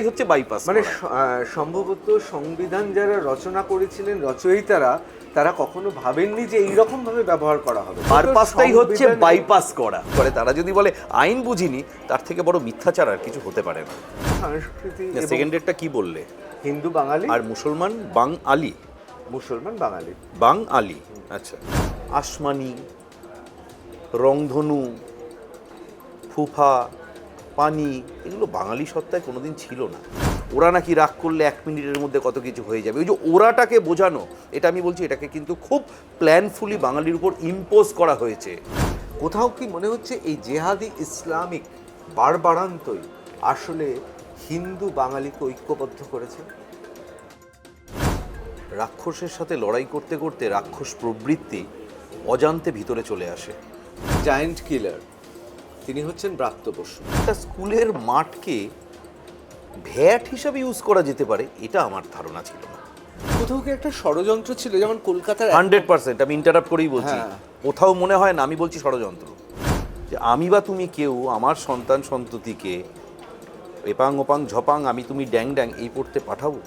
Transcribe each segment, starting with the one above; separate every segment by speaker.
Speaker 1: এটাই হচ্ছে বাইপাস।
Speaker 2: মানে সম্ভবত সংবিধান যারা রচনা করেছিলেন রচয়িতারা, তারা কখনো ভাবেননি যে এইরকম ভাবে ব্যবহার করা হবে।
Speaker 1: পারপাসটাই হচ্ছে বাইপাস করা। পরে তারা যদি বলে আইন বুঝিনি, তার থেকে বড় মিথ্যাচার আর কিছু হতে পারে না।
Speaker 2: সংস্কৃতি।
Speaker 1: সেকেন্ডেরটা কি বললে?
Speaker 2: হিন্দু বাঙালি
Speaker 1: আর মুসলমান বাং আলি।
Speaker 2: মুসলমান বাঙালি
Speaker 1: বাং আলি, আচ্ছা। আসমানি, রংধনু, ফুফা, পানি, এগুলো বাঙালি সত্তায় কোনোদিন ছিল না। ওরা নাকি রাগ করলে 1 মিনিটের মধ্যে কত কিছু হয়ে যাবে, ওই যে ওরাটাকে বোঝানো, এটা আমি বলছি এটাকে কিন্তু খুব প্ল্যানফুলি বাঙালির উপর ইম্পোজ করা হয়েছে।
Speaker 2: কোথাও কি মনে হচ্ছে এই জেহাদি ইসলামিক বাড়বাড়ান্তই আসলে হিন্দু বাঙালিকে ঐক্যবদ্ধ করেছে?
Speaker 1: রাক্ষসের সাথে লড়াই করতে করতে রাক্ষস প্রবৃত্তি অজান্তে ভিতরে চলে আসে।
Speaker 2: জায়ান্ট কিলার তিনি হচ্ছেন ব্রাত্য বসু।
Speaker 1: একটা স্কুলের মাঠকে ভ্যাট হিসাবে ইউজ করা যেতে পারে, এটা আমার ধারণা ছিল না।
Speaker 2: কোথাও কি একটা ষড়যন্ত্র ছিল, যেমন কলকাতার
Speaker 1: 100%, আমি ইন্টারাপ্ট করেই বলছি।
Speaker 2: হ্যাঁ।
Speaker 1: কোথাও মনে হয় না আমি বলছি ষড়যন্ত্র, যে আমি বা তুমি কেউ আমার সন্তান সন্ততিকে এপাং ওপাং ঝপাং আমি তুমি ড্যাং ড্যাং এই পড়তে পাঠাবো?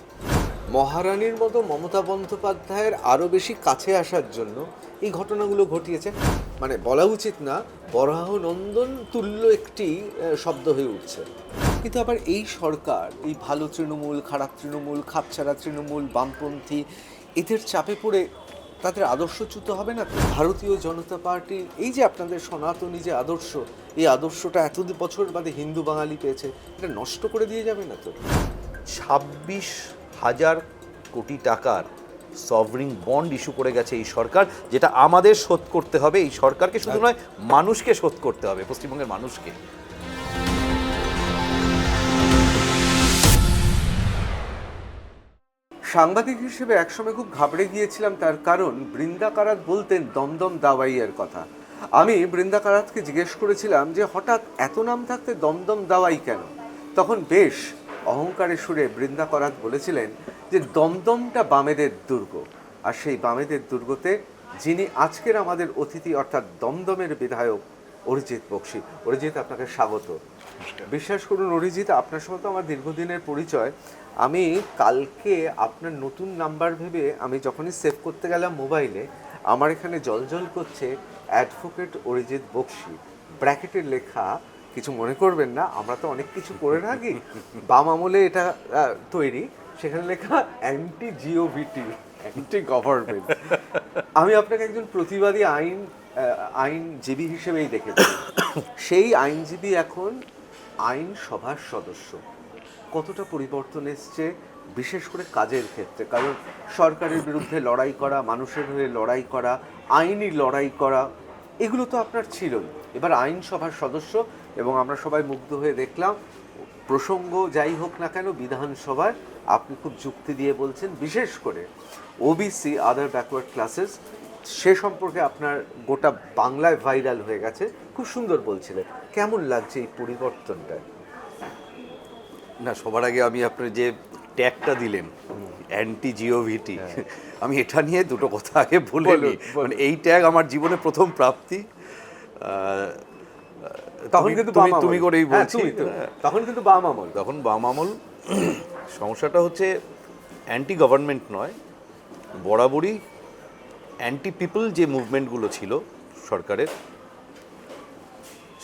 Speaker 2: মহারানীর মতো মমতা বন্দ্যোপাধ্যায়ের আরও বেশি কাছে আসার জন্য এই ঘটনাগুলো ঘটিয়েছে। মানে বলা উচিত না, বরাহ নন্দন তুল্য একটি শব্দ হয়ে উঠছে। কিন্তু আবার এই সরকার, এই ভালো তৃণমূল, খারাপ তৃণমূল, খাপছাড়া তৃণমূল, বামপন্থী, এদের চাপে পড়ে তাদের আদর্শচ্যুত হবে না তো? ভারতীয় জনতা পার্টির এই যে আপনাদের সনাতনী যে আদর্শ, এই আদর্শটা এত বছর বাদে হিন্দু বাঙালি পেয়েছে, এটা নষ্ট করে দিয়ে যাবে না তো?
Speaker 1: 26,000 কোটি টাকার সভরিং বন্ড ইস্যু করে গেছে এই সরকার, যেটা আমাদের শোধ করতে হবে। এই সরকারকে শুধু নয়, মানুষকে শোধ করতে হবে, পশ্চিমবঙ্গের মানুষকে।
Speaker 2: সাংবাদিক হিসেবে একসময় খুব ঘাবড়ে গিয়েছিলাম, তার কারণ বৃন্দা কারাত বলতেন দমদম দাওয়াইয়ের কথা। আমি বৃন্দা কারাতকে জিজ্ঞেস করেছিলাম যে হঠাৎ এত নাম থাকতে দমদম দাওয়াই কেন? তখন বেশ অহংকারে সুরে বৃন্দা কারাত বলেছিলেন যে দমদমটা বামেদের দুর্গ, আর সেই বামেদের দুর্গতে যিনি আজকের আমাদের অতিথি, অর্থাৎ দমদমের বিধায়ক অরিজিৎ বক্সী। অরিজিৎ, আপনাকে স্বাগত। বিশ্বাস করুন অরিজিৎ, আপনার সঙ্গে তো আমার দীর্ঘদিনের পরিচয়। আমি কালকে আপনার নতুন নাম্বার ভেবে আমি যখনই সেভ করতে গেলাম মোবাইলে, আমার এখানে জলজল করছে অ্যাডভোকেট অরিজিৎ বক্সী, ব্র্যাকেটের লেখা। কিছু মনে করবেন না, আমরা তো অনেক কিছু করে থাকি, বাম আমলে এটা তৈরি, সেখানে লেখা অ্যান্টি জিওভিটি, অ্যান্টি গভর্নমেন্ট। আমি আপনাকে একজন প্রতিবাদী আইনজীবী হিসেবেই দেখেছি। সেই আইনজীবী এখন আইন সভার সদস্য। কতটা পরিবর্তন এসছে, বিশেষ করে কাজের ক্ষেত্রে? কারণ সরকারের বিরুদ্ধে লড়াই করা, মানুষের হয়ে লড়াই করা, আইনি লড়াই করা, এগুলো তো আপনার ছিলই। এবার আইন সভার সদস্য, এবং আমরা সবাই মুগ্ধ হয়ে দেখলাম, প্রসঙ্গ যাই হোক না কেন, বিধানসভায় আপনি খুব যুক্তি দিয়ে বলছেন, বিশেষ করে ওবিসি, আদার ব্যাকওয়ার্ড ক্লাসেস, সে সম্পর্কে আপনার গোটা বাংলায় ভাইরাল হয়ে গেছে, খুব সুন্দর বলছিলেন। কেমন লাগছে এই পরিবর্তনটা?
Speaker 1: না, সবার আগে আমি আপনার যে ট্যাগটা দিলেন অ্যান্টি জিওভিটি, আমি এটা নিয়ে দুটো কথা আগে বলে নিই। মানে এই ট্যাগ আমার জীবনে প্রথম প্রাপ্তি।
Speaker 2: তখন কিন্তু
Speaker 1: তুমি করেই বলছি,
Speaker 2: তখন কিন্তু বাম আমল।
Speaker 1: তখন বাম আমল। সমস্যাটা হচ্ছে অ্যান্টি গভর্নমেন্ট নয়, বরাবরই অ্যান্টি পিপল যে মুভমেন্টগুলো ছিল সরকারের,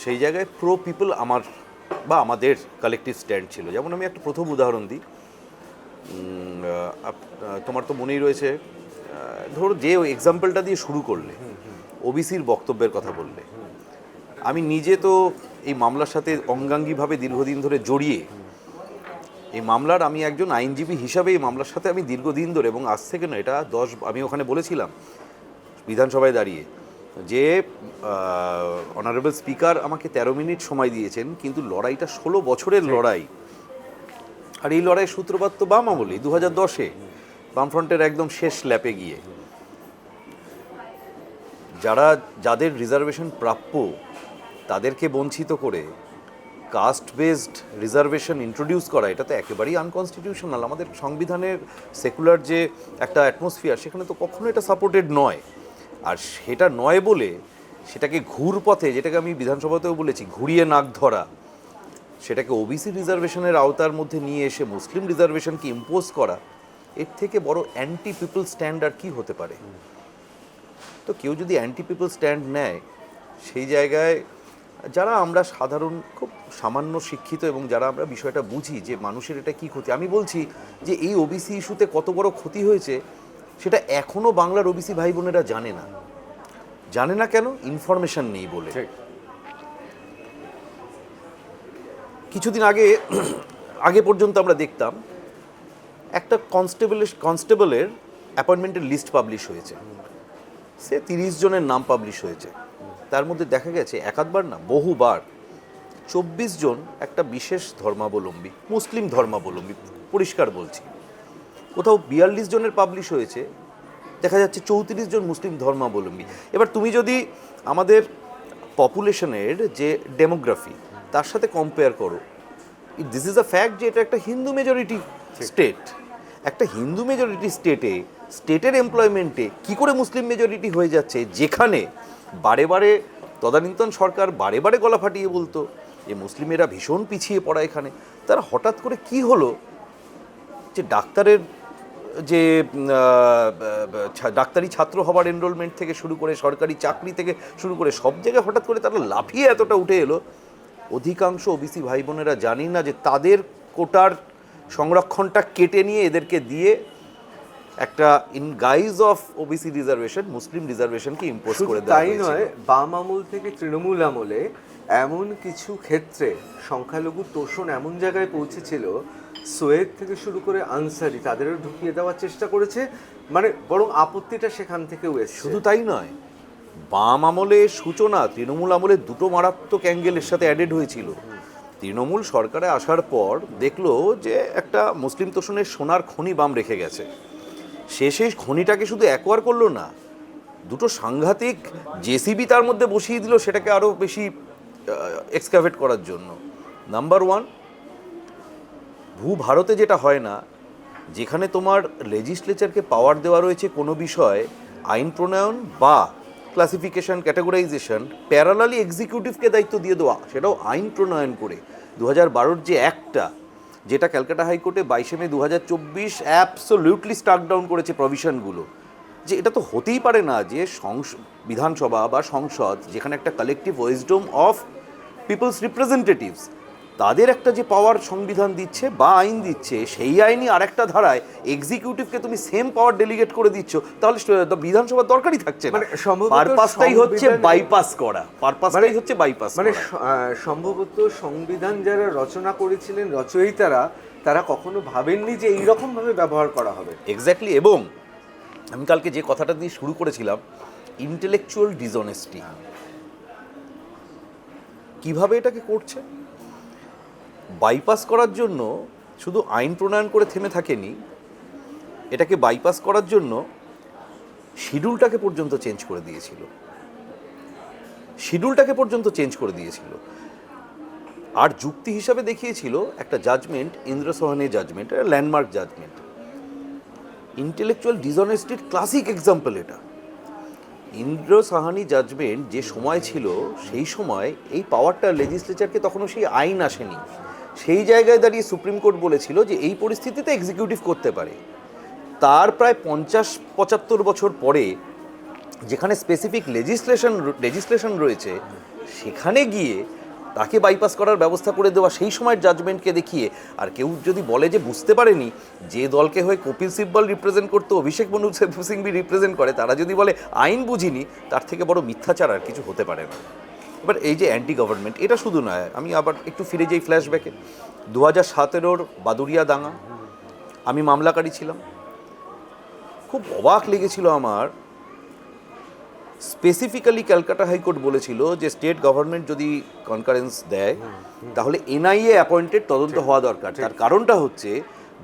Speaker 1: সেই জায়গায় প্রো পিপল আমার বা আমাদের কালেকটিভ স্ট্যান্ড ছিল। যেমন আমি একটা প্রথম উদাহরণ দিই, তোমার তো মনেই রয়েছে, ধরো যে এক্সাম্পলটা দিয়ে শুরু করলে, ওবিসির বক্তব্যের কথা বললে, আমি নিজে তো এই মামলার সাথে অঙ্গাঙ্গিভাবে দীর্ঘদিন ধরে জড়িয়ে, এই মামলার আমি একজন আইনজীবী হিসাবে এই মামলার সাথে আমি দীর্ঘদিন ধরে, এবং আজ থেকে না, এটা আমি ওখানে বলেছিলাম বিধানসভায় দাঁড়িয়ে যে অনারেবল স্পিকার আমাকে 13 মিনিট সময় দিয়েছেন, কিন্তু লড়াইটা 16 বছরের লড়াই। আর এই লড়াইয়ের সূত্রপাত তো বাম আমলেই, 2010-এ বামফ্রন্টের একদম শেষ ল্যাপে গিয়ে যাদের রিজার্ভেশন প্রাপ্য তাদেরকে বঞ্চিত করে কাস্ট বেসড রিজার্ভেশন ইন্ট্রোডিউস করা, এটা তো একেবারেই আনকনস্টিটিউশনাল। আমাদের সংবিধানের সেকুলার যে একটা অ্যাটমসফিয়ার, সেখানে তো কখনো এটা সাপোর্টেড নয়। আর সেটা নয় বলে সেটাকে ঘুরপথে, যেটাকে আমি বিধানসভাতেও বলেছি, ঘুরিয়ে নাক ধরা, সেটাকে ওবিসি রিজার্ভেশনের আওতার মধ্যে নিয়ে এসে মুসলিম রিজার্ভেশনকে ইম্পোজ করা, এর থেকে বড় অ্যান্টি পিপল স্ট্যান্ড আর কি হতে পারে? তো কেউ যদি অ্যান্টি পিপল স্ট্যান্ড নেয়, সেই জায়গায় যারা আমরা সাধারণ খুব সামান্য শিক্ষিত এবং যারা আমরা বিষয়টা বুঝি যে মানুষের এটা কি ক্ষতি, আমি বলছি যে এই ওবিসি ইস্যুতে কত বড় ক্ষতি হয়েছে সেটা এখনও বাংলার ওবিসি ভাই বোনেরা জানে না। জানে না কেন? ইনফরমেশন নেই বলে। কিছুদিন আগে পর্যন্ত আমরা দেখতাম একটা কনস্টেবলের অ্যাপয়েন্টমেন্টের লিস্ট পাবলিশ হয়েছে, সে 30 জনের নাম পাবলিশ হয়েছে। তার মধ্যে দেখা গেছে একাধবার না, বহুবার 24 জন একটা বিশেষ ধর্মাবলম্বী, মুসলিম ধর্মাবলম্বী, পরিষ্কার বলছি। কোথাও 42 জনের পাবলিশ হয়েছে, দেখা যাচ্ছে 34 জন মুসলিম ধর্মাবলম্বী। এবার তুমি যদি আমাদের পপুলেশনের যে ডেমোগ্রাফি তার সাথে কম্পেয়ার করো, দিস ইজ আ ফ্যাক্ট যে এটা একটা হিন্দু মেজরিটি স্টেট। একটা হিন্দু মেজরিটি স্টেটের এমপ্লয়মেন্টে কি করে মুসলিম মেজরিটি হয়ে যাচ্ছে, যেখানে বারে বারে তদানীন্তন সরকার বারে বারে গলা ফাটিয়ে বলতো যে মুসলিমেরা ভীষণ পিছিয়ে পড়া এখানে। তারা হঠাৎ করে কি হলো যে ডাক্তারের যে ডাক্তারি ছাত্র হবার এনরোলমেন্ট থেকে শুরু করে সরকারি চাকরি থেকে শুরু করে সব জায়গায় হঠাৎ করে তারা লাফিয়ে এতটা উঠে এলো। অধিকাংশ ওবিসি ভাই বোনেরা জানি না যে তাদের কোটার সংরক্ষণটা কেটে নিয়ে এদেরকে দিয়ে একটা in guise of OBC reservation Muslim রিজার্ভেশনকে ইম্পোজ করে দেওয়া
Speaker 2: তাই
Speaker 1: হয়েছিল।
Speaker 2: নয়, বাম আমল থেকে তৃণমূল আমলে এমন কিছু ক্ষেত্রে সংখ্যালঘু তোষণ এমন জায়গায় পৌঁছেছিল, সোয়েদ থেকে শুরু করে আনসারি তাদেরও ঢুকিয়ে দেওয়ার চেষ্টা করেছে, মানে বরং আপত্তিটা সেখান থেকেও এসেছে।
Speaker 1: শুধু তাই নয়, বাম আমলের সূচনা তৃণমূল আমলের দুটো মারাত্মক অ্যাঙ্গেলের সাথে অ্যাডেড হয়েছিল। তৃণমূল সরকারে আসার পর দেখলো যে একটা মুসলিম তোষণের সোনার খনি বাম রেখে গেছে। সে সেই খনিটাকে শুধু অ্যাকোয়ার করলো না, দুটো সাংঘাতিক জেসিবি তার মধ্যে বসিয়ে দিল সেটাকে আরও বেশি এক্সকাভেট করার জন্য। নাম্বার ওয়ান, ভারতে যেটা হয় না, যেখানে তোমার লেজিসলেচারকে পাওয়ার দেওয়া রয়েছে কোনো বিষয় আইন প্রণয়ন বা ক্লাসিফিকেশন ক্যাটাগরাইজেশন, প্যারালালি এক্সিকিউটিভকে দায়িত্ব দিয়ে দেওয়া, সেটাও আইন প্রণয়ন করে। 2012 যে অ্যাক্টটা, যেটা ক্যালকাটা হাইকোর্টে 22 মে 2024 অ্যাবসোলিউটলি স্টাক ডাউন করেছে প্রভিশনগুলো, যে এটা তো হতেই পারে না যে বিধানসভা বা সংসদ, যেখানে একটা collective wisdom of people's representatives, তাদের একটা যে পাওয়ার সংবিধান দিচ্ছে বা আইন দিচ্ছে, সেই আইনই আরেকটা ধারায় এক্সিকিউটিভকে তুমি সেম পাওয়ার ডেলিগেট করে দিচ্ছ, তাহলে বিধানসভার দরকারই থাকছে না। পারপাসটাই হচ্ছে বাইপাস করা, পারপাসটাই হচ্ছে বাইপাস।
Speaker 2: মানে সম্ভবত সংবিধান যারা রচনা করেছিলেন, রচয়িতারা, তারা কখনো ভাবেননি যে এইরকম ভাবে ব্যবহার করা হবে।
Speaker 1: এক্স্যাক্টলি। এবং আমি কালকে যে কথাটা দিয়ে শুরু করেছিলাম, ইন্টেলেকচুয়াল ডিসঅনেস্টি, কিভাবে এটাকে করছে। বাইপাস করার জন্য শুধু আইন প্রণয়ন করে থেমে থাকেনি, এটাকে বাইপাস করার জন্য শিডিউলটাকে পর্যন্ত চেঞ্জ করে দিয়েছিল। আর যুক্তি হিসাবে দেখিয়েছিল একটা judgment, Indra Sawhney judgment, landmark judgment. Intellectual ডিসঅনেস্টির ক্লাসিক এক্সাম্পল এটা। ইন্দ্র সাহানি জাজমেন্ট যে সময় ছিল, সেই সময় এই পাওয়ারটা লেজিসলেচারকে তখনও সেই আইন আসেনি। সেই জায়গায় দাঁড়িয়ে সুপ্রিম কোর্ট বলেছিল যে এই পরিস্থিতিতে এক্সিকিউটিভ করতে পারে। তার প্রায় 50-75 বছর পরে, যেখানে স্পেসিফিক লেজিসলেশন রয়েছে, সেখানে গিয়ে তাকে বাইপাস করার ব্যবস্থা করে দেওয়া সেই সময়ের জাজমেন্টকে দেখিয়ে। আর কেউ যদি বলে যে বুঝতে পারেনি, যে দলকে হয়ে কপিল সিব্বল রিপ্রেজেন্ট করতো, অভিষেক মনু সিংভি রিপ্রেজেন্ট করে, তারা যদি বলে আইন বুঝিনি, তার থেকে বড় মিথ্যাচার আর কিছু হতে পারে না। এবার এই যে অ্যান্টি গভর্নমেন্ট, এটা শুধু নয়, আমি আবার একটু ফিরে যাই ফ্ল্যাশব্যাকে। 2017 বাদুড়িয়া দাঙ্গা, আমি মামলাকারী ছিলাম। খুব অবাক লেগেছিল আমার, স্পেসিফিক্যালি ক্যালকাটা হাইকোর্ট বলেছিল যে স্টেট গভর্নমেন্ট যদি কনকারেন্স দেয়, তাহলে এনআইএ অ্যাপয়েন্টেড তদন্ত হওয়া দরকার। তার কারণটা হচ্ছে,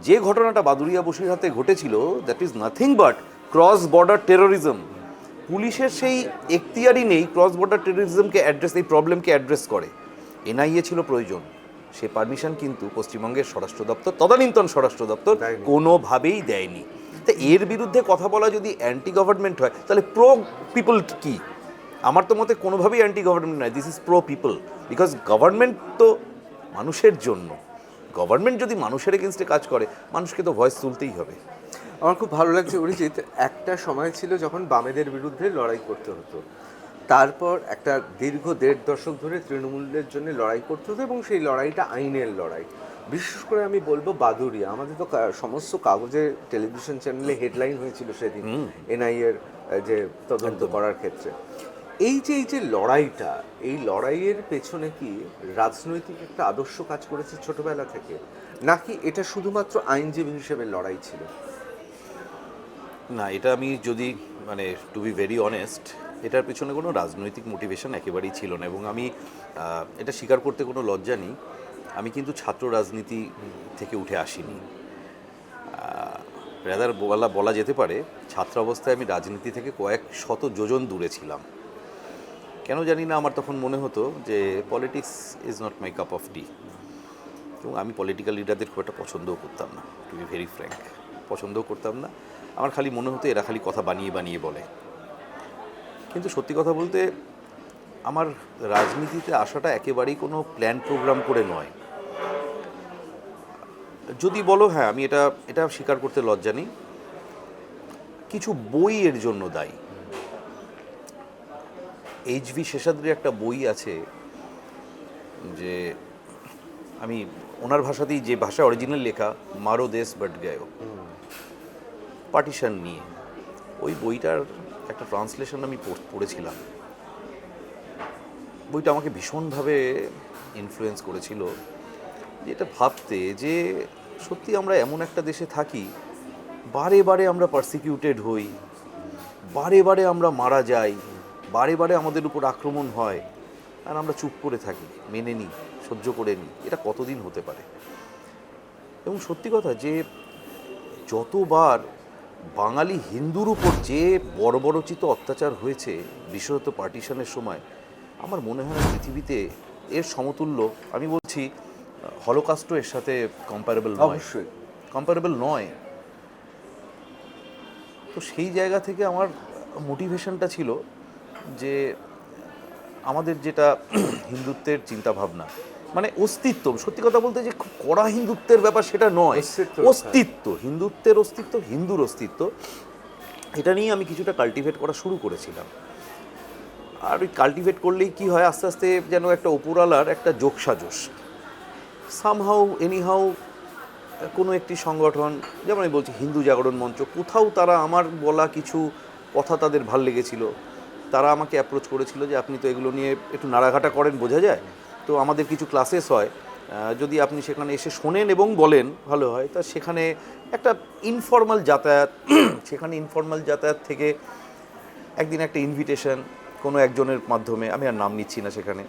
Speaker 1: যে ঘটনাটা বাদুড়িয়া বসিরহাটে ঘটেছিল, that is nothing but cross border terrorism. পুলিশের সেই এখতিয়ারই নেই ক্রস বর্ডার টেরোরিজমকে অ্যাড্রেস, এই প্রবলেমকে অ্যাড্রেস করে। এনআইএ ছিল প্রয়োজন, সে পারমিশন কিন্তু পশ্চিমবঙ্গের স্বরাষ্ট্র দপ্তর, তদানীন্তন স্বরাষ্ট্র দপ্তর কোনোভাবেই দেয়নি। তো এর বিরুদ্ধে কথা বলা যদি অ্যান্টি গভর্নমেন্ট হয়, তাহলে প্রো পিপল কি? আমার তো মতে কোনোভাবেই অ্যান্টি গভর্নমেন্ট নয়, this is pro people. Because government তো মানুষের জন্য। গভর্নমেন্ট যদি মানুষের এগেনস্টে কাজ করে, মানুষকে তো ভয়েস তুলতেই হবে।
Speaker 2: আমার খুব ভালো লাগছে অরিজিৎ, একটা সময় ছিল যখন বামেদের বিরুদ্ধে লড়াই করতে হতো, তারপর একটা দীর্ঘ 1.5 দশক ধরে তৃণমূলের জন্য লড়াই করতে হতো, এবং সেই লড়াইটা আইনের লড়াই। বিশেষ করে আমি বলবো বাদুড়িয়া, আমাদের তো সমস্ত কাগজে, টেলিভিশন চ্যানেলে হেডলাইন হয়েছিল সেদিন এনআইএর যে তদন্ত করার ক্ষেত্রে। এই যে লড়াইটা, এই লড়াইয়ের পেছনে কি রাজনৈতিক একটা আদর্শ কাজ করেছে ছোটবেলা থেকে, নাকি এটা শুধুমাত্র আইনজীবী হিসেবে লড়াই ছিল?
Speaker 1: না, এটা আমি যদি মানে টু বি ভেরি অনেস্ট, এটার পেছনে কোনো রাজনৈতিক মোটিভেশন একেবারেই ছিল না। এবং আমি এটা স্বীকার করতে কোনো লজ্জা নেই, আমি কিন্তু ছাত্র রাজনীতি থেকে উঠে আসিনি। রাদার বলা যেতে পারে ছাত্র অবস্থায় আমি রাজনীতি থেকে কয়েক শত যোজন দূরে ছিলাম। কেন জানি না, আমার তখন মনে হতো যে politics is not my cup of tea. এবং আমি পলিটিক্যাল লিডারদের খুব একটা পছন্দও করতাম না, টু বি ভেরি ফ্র্যাঙ্ক, পছন্দও করতাম না। আমার খালি মনে হতো এরা খালি কথা বানিয়ে বানিয়ে বলে। কিন্তু সত্যি কথা বলতে আমার রাজনীতিতে আসাটা একেবারেই কোনো প্ল্যান প্রোগ্রাম করে নয়। যদি বলো, হ্যাঁ, আমি এটা স্বীকার করতে লজ্জা নেই, কিছু বই এর জন্য দায়ী। এইচ.ভি. শেষাদ্রির একটা বই আছে, যে আমি ওনার ভাষাতেই, যে ভাষা অরিজিনাল লেখা, মারো দেশ বাট গায়ো, পার্টিশন নিয়ে। ওই বইটার একটা ট্রান্সলেশন আমি পড়েছিলাম। বইটা আমাকে ভীষণভাবে ইনফ্লুয়েন্স করেছিল, যেটা ভাবতে যে সত্যি আমরা এমন একটা দেশে থাকি, বারে বারে আমরা পারসিকিউটেড হই, বারে বারে আমরা মারা যাই, বারে বারে আমাদের উপর আক্রমণ হয়, আর আমরা চুপ করে থাকি, মেনে নিই, সহ্য করে নিই। এটা কতদিন হতে পারে? এবং সত্যি কথা যে যতবার বাঙালি হিন্দুর উপর যে বর্বরচিত অত্যাচার হয়েছে, বিশেষত পার্টিশনের সময়, আমার মনে হয় না পৃথিবীতে এর সমতুল্য, আমি বলছি হলোকাস্টও এর সাথে কম্পারেবল নয়,
Speaker 2: অবশ্যই
Speaker 1: কম্পারেবল নয়। তো সেই জায়গা থেকে আমার মোটিভেশনটা ছিল যে আমাদের যেটা হিন্দুত্বের চিন্তাভাবনা, মানে অস্তিত্ব, সত্যি কথা বলতে যে খুব কড়া হিন্দুত্বের ব্যাপার সেটা নয়, অস্তিত্ব, হিন্দুত্বের অস্তিত্ব, হিন্দুর অস্তিত্ব, এটা নিয়ে আমি কিছুটা কাল্টিভেট করা শুরু করেছিলাম। আর ওই কাল্টিভেট করলেই কি হয়, আস্তে আস্তে যেন একটা ওপরওয়ালার একটা যোগসাজশ, সামহাউ এনিহাউ কোনো একটি সংগঠন, যেমন আমি বলছি হিন্দু জাগরণ মঞ্চ, কোথাও তারা আমার বলা কিছু কথা তাদের ভাল লেগেছিল, তারা আমাকে অ্যাপ্রোচ করেছিল যে আপনি তো এগুলো নিয়ে একটু নাড়াঘাটা করেন, বোঝা যায়, তো আমাদের কিছু ক্লাসেস হয়, যদি আপনি সেখানে এসে শোনেন এবং বলেন ভালো হয়। তা সেখানে একটা ইনফর্মাল যাতায়াত, সেখানে ইনফর্মাল যাতায়াত থেকে একদিন একটা ইনভিটেশন কোনো একজনের মাধ্যমে, আমি আর নাম নিচ্ছি না, সেখানে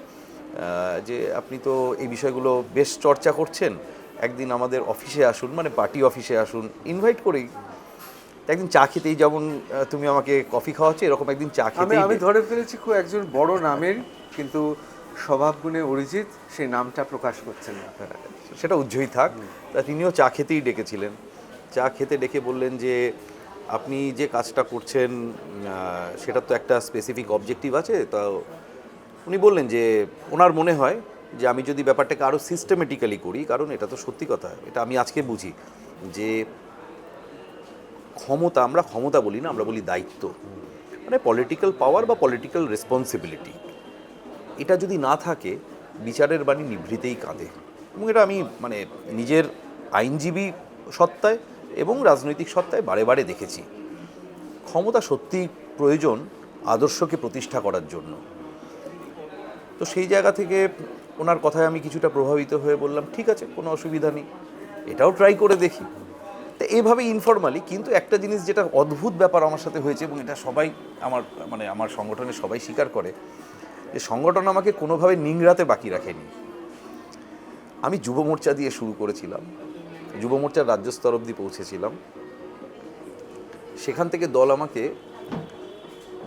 Speaker 1: যে আপনি তো এই বিষয়গুলো বেশ চর্চা করছেন, একদিন আমাদের অফিসে আসুন, মানে পার্টি অফিসে আসুন, ইনভাইট করেই। একদিন চা খেতেই, যেমন তুমি আমাকে কফি খাওয়াচ্ছ, এরকম একদিন চা খেতেই
Speaker 2: আমি ধরে ফেলেছি খুব একজন বড় নামের, কিন্তু স্বভাবগুণে অরিজিৎ সেই নামটা প্রকাশ করছেন না,
Speaker 1: সেটা উজ্জ্বলই থাক। তা তিনিও চা খেতেই ডেকেছিলেন। চা খেতে ডেকে বললেন যে আপনি যে কাজটা করছেন সেটা তো একটা স্পেসিফিক অবজেক্টিভ আছে। তা উনি বললেন যে ওনার মনে হয় যে আমি যদি ব্যাপারটাকে আরও সিস্টেমেটিক্যালি করি, কারণ এটা তো সত্যি কথা, এটা আমি আজকে বুঝি যে ক্ষমতা, আমরা ক্ষমতা বলি না, আমরা বলি দায়িত্ব, মানে পলিটিক্যাল পাওয়ার বা পলিটিক্যাল রেসপন্সিবিলিটি, এটা যদি না থাকে বিচারের বাণী নিভৃতেই কাঁদে। এবং এটা আমি মানে নিজের আইনজীবী সত্তায় এবং রাজনৈতিক সত্তায় বারে বারে দেখেছি। ক্ষমতা সত্যিই প্রয়োজন আদর্শকে প্রতিষ্ঠা করার জন্য। তো সেই জায়গা থেকে ওনার কথায় আমি কিছুটা প্রভাবিত হয়ে বললাম ঠিক আছে, কোনো অসুবিধা নেই, এটাও ট্রাই করে দেখি। তো এইভাবে ইনফর্মালি, কিন্তু একটা জিনিস যেটা অদ্ভুত ব্যাপার আমার সাথে হয়েছে, এবং এটা সবাই আমার সংগঠনের সবাই স্বীকার করে, যে সংগঠন আমাকে কোনোভাবে নিংড়াতে বাকি রাখেনি। আমি যুব মোর্চা দিয়ে শুরু করেছিলাম, যুব মোর্চার রাজ্য স্তর অবধি পৌঁছেছিলাম। সেখান থেকে দল আমাকে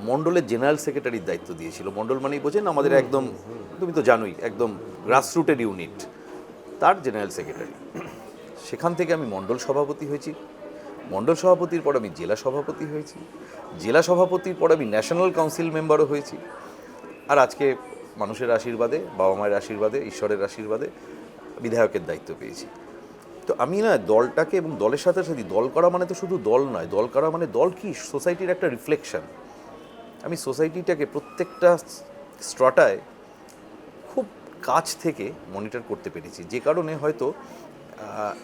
Speaker 1: মণ্ডলের জেনারেল সেক্রেটারির দায়িত্ব দিয়েছিল। মণ্ডল মানেই বোঝেন আমাদের একদম, তুমি তো জানোই, একদম গ্রাসরুটের ইউনিট, তার জেনারেল সেক্রেটারি। সেখান থেকে আমি মণ্ডল সভাপতি হয়েছি, মণ্ডল সভাপতির পর আমি জেলা সভাপতি হয়েছি, জেলা সভাপতির পর আমি ন্যাশনাল কাউন্সিল মেম্বারও হয়েছি। আর আজকে মানুষের আশীর্বাদে, বাবা মায়ের আশীর্বাদে, ঈশ্বরের আশীর্বাদে বিধায়কের দায়িত্ব পেয়েছি। তো আমি না দলটাকে এবং দলের সাথে সাথে দল করা মানে তো শুধু দল নয়, দল করা মানে দল কি সোসাইটির একটা রিফ্লেকশন। আমি সোসাইটিটাকে প্রত্যেকটা স্ট্রটায় খুব কাছ থেকে মনিটর করতে পেরেছি, যে কারণে হয়তো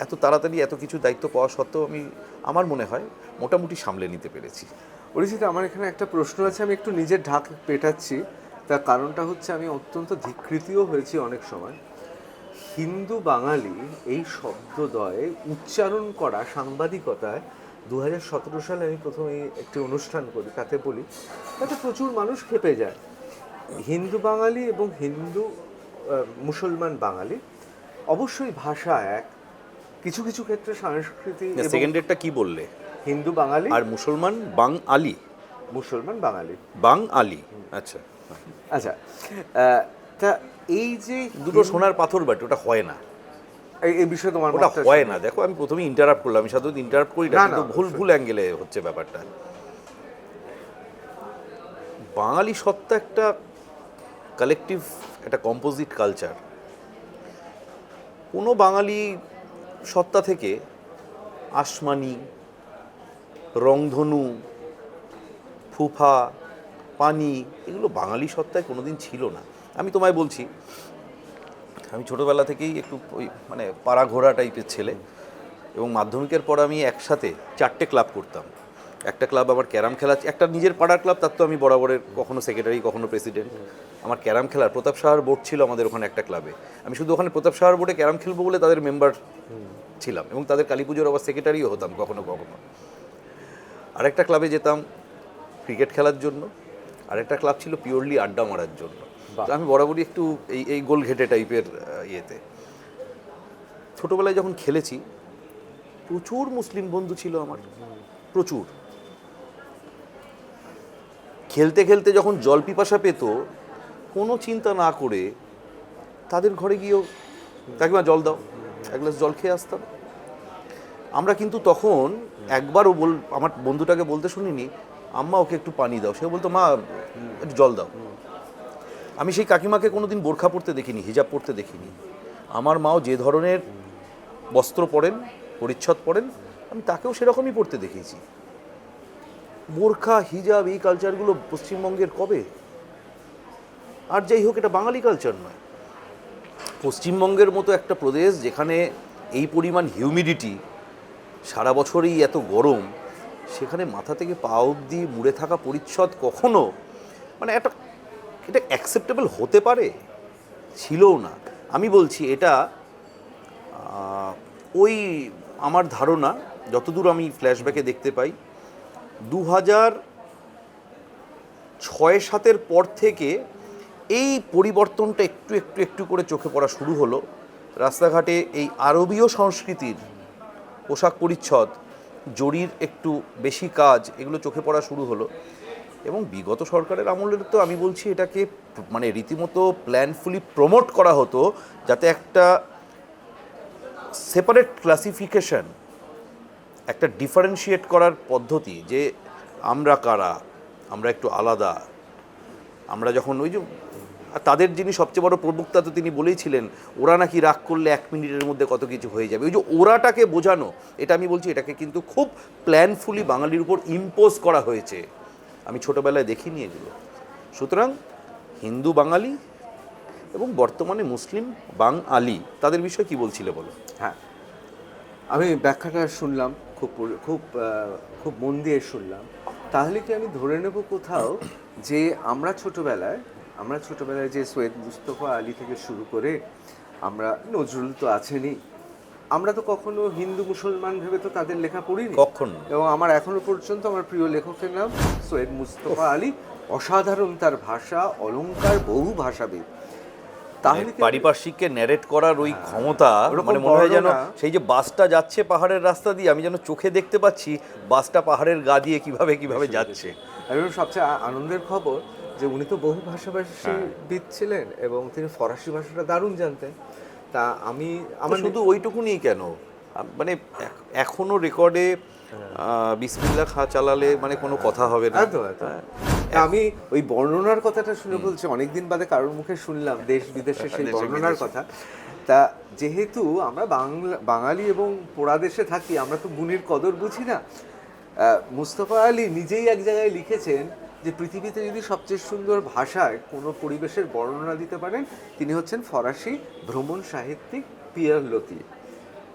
Speaker 1: এত তাড়াতাড়ি এত কিছু দায়িত্ব পাওয়া সত্ত্বেও আমি আমার মনে হয় মোটামুটি সামলে নিতে পেরেছি।
Speaker 2: অরিজিৎ, আমার এখানে একটা প্রশ্ন আছে, আমি একটু নিজের ঢাক পেটাচ্ছি। তার কারণটা হচ্ছে আমি অত্যন্ত ধিকৃতিও হয়েছি অনেক সময়। হিন্দু বাঙালি এই শব্দদ্বয়ে উচ্চারণ করা সাংবাদিকতায় 2017 সালে আমি প্রথমে একটি অনুষ্ঠান করি, তাতে বলি, তাতে প্রচুর মানুষ খেপে যায়। হিন্দু বাঙালি এবং হিন্দু মুসলমান বাঙালি, অবশ্যই ভাষা এক, কিছু কিছু ক্ষেত্রে সংস্কৃতি।
Speaker 1: সেকেন্ডেরটা কি বললে?
Speaker 2: হিন্দু বাঙালি
Speaker 1: আর মুসলমান বাং আলি।
Speaker 2: মুসলমান বাঙালি
Speaker 1: বাং আলি, আচ্ছা
Speaker 2: আচ্ছা। তা এই যে
Speaker 1: দুটো সোনার পাথর বাট ওটা হয় না,
Speaker 2: এই বিষয়ে তোমার
Speaker 1: ওটা
Speaker 2: মতটা
Speaker 1: হয়
Speaker 2: শুনি।
Speaker 1: না। দেখো আমি প্রথমে ইন্টারাপ্ট করলাম, আমি সাধারণত ইন্টারাপ্ট করি না,
Speaker 2: না,
Speaker 1: কিন্তু
Speaker 2: না,
Speaker 1: ভুল
Speaker 2: অবশ্যই।
Speaker 1: ভুল অ্যাঙ্গেলে হচ্ছে ব্যাপারটা। বাঙালি সত্তা একটা কালেকটিভ, একটা কম্পোজিট কালচার। কোনো বাঙালি সত্তা থেকে আসমানি, রংধনু, ফুফা, পানি, এগুলো বাঙালি সত্তায় কোনোদিন ছিল না। আমি তোমায় বলছি, আমি ছোটোবেলা থেকেই একটু ওই মানে পাড়া ঘোড়া টাইপের ছেলে, এবং মাধ্যমিকের পর আমি একসাথে 4টে ক্লাব করতাম। একটা ক্লাব আমার ক্যারাম খেলা, একটা নিজের পাড়ার ক্লাব, তার তো আমি বরাবরের কখনো সেক্রেটারি কখনো প্রেসিডেন্ট। আমার ক্যারাম খেলার প্রতাপ সাহার বোর্ড ছিল আমাদের ওখানে একটা ক্লাবে, আমি শুধু ওখানে প্রতাপ সাহার বোর্ডে ক্যারাম খেলবো বলে তাদের মেম্বার ছিলাম, এবং তাদের কালী পুজোর আবার সেক্রেটারিও হতাম কখনো কখনো। আরেকটা ক্লাবে যেতাম ক্রিকেট খেলার জন্য, আরেকটা ক্লাব ছিল পিওরলি আড্ডা মারার জন্য। তো আমি বরাবরই একটু এই গোল ঘেটে টাইপের ইয়েতে। ছোটোবেলায় যখন খেলেছি প্রচুর মুসলিম বন্ধু ছিল আমার, প্রচুর। খেলতে খেলতে যখন জল পিপাসা পেত, কোনো চিন্তা না করে তাদের ঘরে গিয়েও কাকিমা জল দাও, এক গ্লাস জল খেয়ে আসতাম। আমরা কিন্তু তখন একবারও আমার বন্ধুটাকে বলতে শুনিনি আম্মা ওকে একটু পানি দাও, সে বলতো মা একটু জল দাও। আমি সেই কাকিমাকে কোনোদিন বোরখা পরতে দেখিনি, হিজাব পরতে দেখিনি। আমার মাও যে ধরনের বস্ত্র পরেন, পরিচ্ছদ পরেন, আমি তাকেও সেরকমই পরতে দেখেছি। বোরখা, হিজাব, এই কালচারগুলো পশ্চিমবঙ্গের কবে? আর যাই হোক, এটা বাঙালি কালচার নয়। পশ্চিমবঙ্গের মতো একটা প্রদেশ যেখানে এই পরিমাণ হিউমিডিটি, সারা বছরই এত গরম, সেখানে মাথা থেকে পা অবধি মুড়ে থাকা পরিচ্ছদ কখনো মানে এটা অ্যাকসেপ্টেবল হতে পারে? ছিলও না। আমি বলছি এটা ওই আমার ধারণা, যতদূর আমি ফ্ল্যাশব্যাকে দেখতে পাই, 2006-07 পর থেকে এই পরিবর্তনটা একটু একটু একটু করে চোখে পড়া শুরু হলো। রাস্তাঘাটে এই আরবীয় সংস্কৃতির পোশাক পরিচ্ছদ, জরির একটু বেশি কাজ, এগুলো চোখে পড়া শুরু হলো। এবং বিগত সরকারের আমলের তো আমি বলছি এটাকে মানে রীতিমতো প্ল্যানফুলি প্রমোট করা হতো, যাতে একটা সেপারেট ক্লাসিফিকেশন, একটা ডিফারেন্সিয়েট করার পদ্ধতি, যে আমরা কারা, আমরা একটু আলাদা। আমরা যখন ওই যে তাদের যিনি সবচেয়ে বড় প্রবক্তা, তো তিনি বলেইছিলেন ওরা নাকি রাগ করলে 1 মিনিটের মধ্যে কত কিছু হয়ে যাবে। ওই যে ওরাটাকে বোঝানো, এটা আমি বলছি এটাকে কিন্তু খুব প্ল্যানফুলি বাঙালির উপর ইম্পোজ করা হয়েছে। আমি ছোটোবেলায় দেখিনি এগুলো। সুতরাং হিন্দু বাঙালি এবং বর্তমানে মুসলিম বাঙালি, তাদের বিষয়ে কি বলছিলে বলো?
Speaker 2: হ্যাঁ, আমি ব্যাখ্যাটা শুনলাম, খুব খুব খুব মন দিয়ে শুনলাম। তাহলে কি আমি ধরে নেব কোথাও যে আমরা ছোটবেলায় যে সৈয়দ মুস্তফা আলী থেকে শুরু করে আমরা, নজরুল তো আছেনই, আমরা তো কখনো হিন্দু মুসলমান ভেবে তো তাদের লেখা পড়িনি
Speaker 1: কখনো।
Speaker 2: এবং আমার এখনো পর্যন্ত আমার প্রিয় লেখকের নাম সৈয়দ মুস্তফা আলী। অসাধারণ তার ভাষা, অলংকার, বহু ভাষাবিদ। তাহলে কি
Speaker 1: পারিপার্শ্বিককে ন্যারেট করার ওই ক্ষমতা, মানে মনে হয় যেন সেই যে বাসটা যাচ্ছে পাহাড়ের রাস্তা দিয়ে, আমি যেন চোখে দেখতে পাচ্ছি বাসটা পাহাড়ের গা দিয়ে কিভাবে কিভাবে যাচ্ছে।
Speaker 2: এবং সবচেয়ে আনন্দের খবর যে উনি তো বহু ভাষাভাষীবিদ ছিলেন এবং তিনি ফরাসি ভাষাটা দারুণ জানতেন। তা আমার
Speaker 1: শুধু ওইটুকুনি কেন, মানে এখনো রেকর্ডে বিসমিল্লাহ খা চালালে মানে কোনো কথা হবে না।
Speaker 2: আমি ওই বর্ণনার কথাটা শুনে বলছি, অনেকদিন বাদে কারোর মুখে শুনলাম দেশ বিদেশে সেই বর্ণনার কথা। তা যেহেতু আমরা বাঙালি এবং পোড়া দেশে থাকি, আমরা তো গুণের কদর বুঝি না। মুস্তফা আলী নিজেই এক জায়গায় লিখেছেন যে পৃথিবীতে যদি সবচেয়ে সুন্দর ভাষায় কোনো পরিবেশের বর্ণনা দিতে পারেন, তিনি হচ্ছেন ফরাসি ভ্রমণ সাহিত্যিক পিয়ার লতি।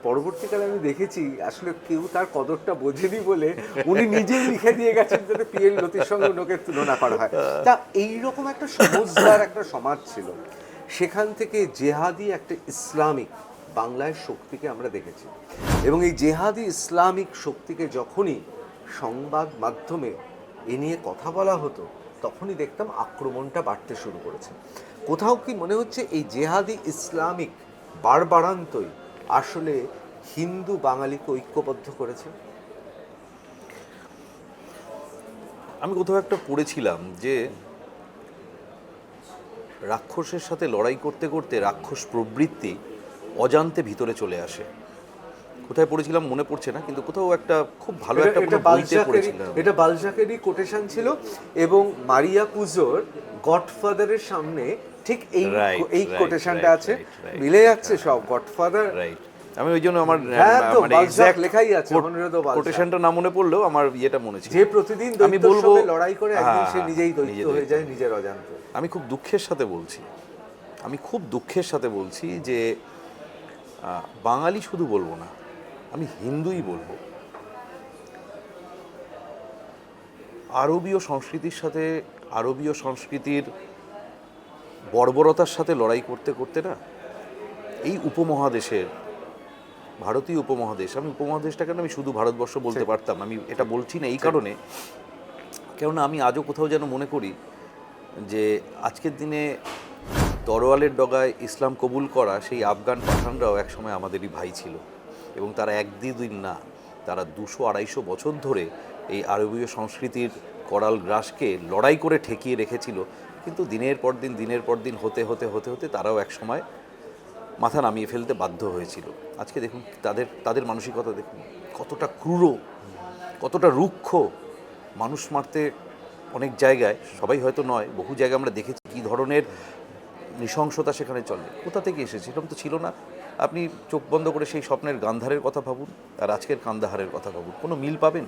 Speaker 2: পরবর্তীকালে আমি দেখেছি আসলে কেউ তার কদরটা বোঝেনি বলে উনি নিজেই লিখে দিয়ে গেছেন যাতে পিয়ার লতির সঙ্গে ওনাকে তুলনা করা হয়। তা এইরকম একটা সমজদার একটা সমাজ ছিল, সেখান থেকে জেহাদি একটা ইসলামিক বাংলায় শক্তিকে আমরা দেখেছি। এবং এই জেহাদি ইসলামিক শক্তিকে যখনই সংবাদ মাধ্যমে এ নিয়ে কথা বলা হতো, তখনই দেখতাম আক্রমণটা বাড়তে শুরু করেছে। কোথাও কি মনে হচ্ছে এই জেহাদি ইসলামিক বাড়বাড়ান্তই আসলে হিন্দু বাঙালিকে ঐক্যবদ্ধ করেছে?
Speaker 1: আমি কোথাও একটা পড়েছিলাম যে রাক্ষসের সাথে লড়াই করতে করতে রাক্ষস প্রবৃত্তি অজান্তে ভিতরে চলে আসে। কোথায় পড়েছিলাম মনে পড়ছে না, কিন্তু কোথাও একটা খুব ভালো একটা কোনো বইতে পড়েছিলাম।
Speaker 2: এটা বালজাকেরই কোটেশন ছিল, এবং মারিয়া পুজোর গডফাদারের সামনে ঠিক এই কোটেশনটা আছে। মিলে যাচ্ছে সব, গডফাদার।
Speaker 1: রাইট, আমি ওই জন্য আমার
Speaker 2: মানে এক্সাক্ট লেখাই আছে,
Speaker 1: কোটেশনটা না মনে পড়লেও আমার ইয়েটা মনে ছিল।
Speaker 2: যে প্রতিদিন আমি বলবো লড়াই করে একদিন সে নিজেই দৈত্য হয়ে যায় নিজের অজান্তে।
Speaker 1: আমি খুব দুঃখের সাথে বলছি যে বাঙালি শুধু বলবো না, আমি হিন্দুই বলবো। আরবীয় সংস্কৃতির সাথে, আরবীয় সংস্কৃতির বর্বরতার সাথে লড়াই করতে করতে না, এই উপমহাদেশের, ভারতীয় উপমহাদেশ, আমি উপমহাদেশটাকে আমি শুধু ভারতবর্ষ বলতে পারতাম, আমি এটা বলছি না এই কারণে, কেননা আমি আজও কোথাও যেন মনে করি যে আজকের দিনে তরোয়ালের ডগায় ইসলাম কবুল করা সেই আফগান পাঠানরাও একসময় আমাদেরই ভাই ছিল, এবং তারা একদিন না, তারা 200-250 বছর ধরে এই আরবীয় সংস্কৃতির করাল গ্রাসকে লড়াই করে ঠেকিয়ে রেখেছিল। কিন্তু দিনের পর দিন হতে তারাও একসময় মাথা নামিয়ে ফেলতে বাধ্য হয়েছিল। আজকে দেখুন তাদের মানসিকতা দেখুন, কতটা ক্রূর, কতটা রুক্ষ। মানুষ মারতে অনেক জায়গায়, সবাই হয়তো নয়, বহু জায়গায় আমরা দেখেছি কী ধরনের নৃশংসতা সেখানে চলে। কোথা থেকে এসেছে? এরকম তো ছিল না। আপনি চোখ বন্ধ করে সেই স্বপ্নের গান্ধারের কথা ভাবুন আর আজকের কান্দাহারের কথা ভাবুন, কোনো মিল পাবেন?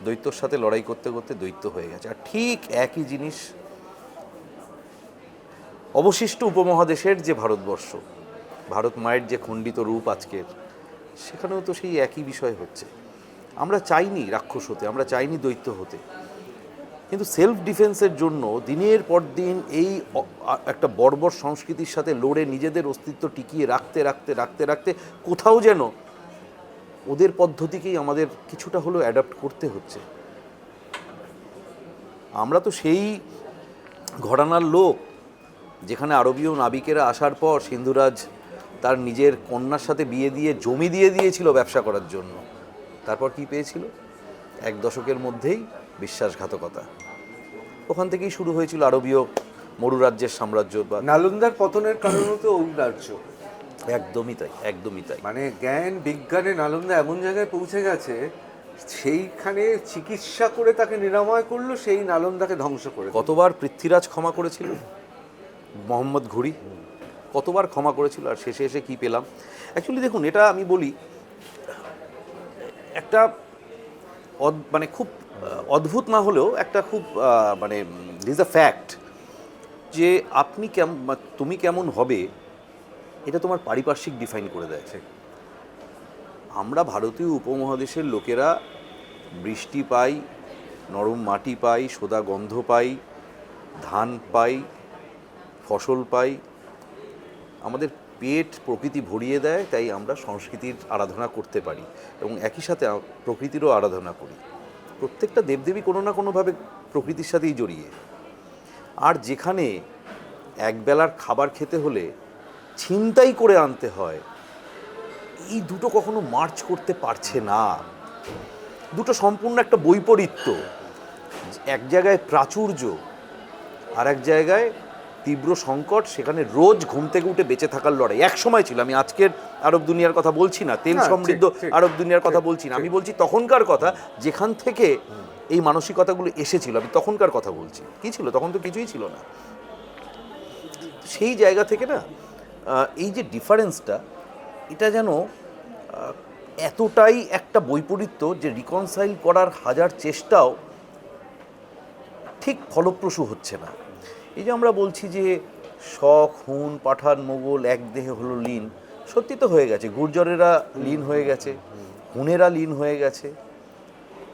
Speaker 1: দৈত্যর সাথে লড়াই করতে করতে দৈত্য হয়ে গেছে। আর ঠিক একই জিনিস অবশিষ্ট উপমহাদেশের যে ভারতবর্ষ, ভারত মায়ের যে খণ্ডিত রূপ আজকের, সেখানেও তো সেই একই বিষয় হচ্ছে। আমরা চাইনি রাক্ষস হতে, আমরা চাইনি দৈত্য হতে, কিন্তু সেলফ ডিফেন্সের জন্য দিনের পর দিন এই একটা বর্বর সংস্কৃতির সাথে লড়ে নিজেদের অস্তিত্ব টিকিয়ে রাখতে কোথাও যেন ওদের পদ্ধতিকেই আমাদের কিছুটা হলেও অ্যাডাপ্ট করতে হচ্ছে। আমরা তো সেই ঘরানার লোক যেখানে আরবীয় নাবিকেরা আসার পর সিন্ধুরাজ তার নিজের কন্যার সাথে বিয়ে দিয়ে জমি দিয়ে দিয়েছিল ব্যবসা করার জন্য। তারপর কি পেয়েছিল? 1 দশকের মধ্যেই বিশ্বাসঘাতকতা। ওখান থেকেই শুরু হয়েছিল আরবীয় মরুরাজ্যের সাম্রাজ্য। বা
Speaker 2: নালন্দার পতনের কারণও তো ঔদার্য।
Speaker 1: একদমই তাই।
Speaker 2: মানে জ্ঞান বিজ্ঞানে নালন্দা এমন জায়গায় পৌঁছে গেছে, সেইখানে চিকিৎসা করে তাকে নিরাময় করলো, সেই নালন্দাকে ধ্বংস করে।
Speaker 1: কতবার পৃথ্বীরাজ ক্ষমা করেছিল, মোহাম্মদ ঘুরি কতবার ক্ষমা করেছিল, আর শেষে এসে কি পেলাম? অ্যাকচুয়ালি দেখুন, এটা আমি বলি একটা মানে খুব অদ্ভুত না হলেও একটা খুব মানে দিস আ ফ্যাক্ট, যে তুমি কেমন হবে এটা তোমার পারিপার্শ্বিক ডিফাইন করে দেয়। আমরা ভারতীয় উপমহাদেশের লোকেরা বৃষ্টি পাই, নরম মাটি পাই, সোদা গন্ধ পাই, ধান পাই, ফসল পাই, আমাদের পেট প্রকৃতি ভরিয়ে দেয়, তাই আমরা সংস্কৃতির আরাধনা করতে পারি এবং একই সাথে প্রকৃতিরও আরাধনা করি। প্রত্যেকটা দেবদেবী কোনো না কোনোভাবে প্রকৃতির সাথেই জড়িয়ে। আর যেখানে একবেলার খাবার খেতে হলে ছিনতাই করে আনতে হয়, এই দুটো কখনো মার্চ করতে পারছে না। দুটো সম্পূর্ণ একটা বৈপরীত্য। এক জায়গায় প্রাচুর্য, আর এক জায়গায় তীব্র সংকট, সেখানে রোজ ঘুম থেকে উঠে বেঁচে থাকার লড়াই। এক সময় ছিল, আমি আজকের আরব দুনিয়ার কথা বলছি না, তেল সমৃদ্ধ আরব দুনিয়ার কথা বলছি না, আমি বলছি তখনকার কথা, যেখান থেকে এই মানসিকতাগুলো এসেছিল, আমি তখনকার কথা বলছি। কি ছিল তখন? তো কিছুই ছিল না। সেই জায়গা থেকে না এই যে ডিফারেন্সটা, এটা যেন এতটাই একটা বৈপরীত্য যে রিকনসাইল করার হাজার চেষ্টাও ঠিক ফলপ্রসূ হচ্ছে না। এই যে আমরা বলছি যে শক, হুন, পাঠান, মোগল এক দেহে হলো লীন, সত্যি তো হয়ে গেছে। গুর্জরেরা লীন হয়ে গেছে, হুনেরা লীন হয়ে গেছে,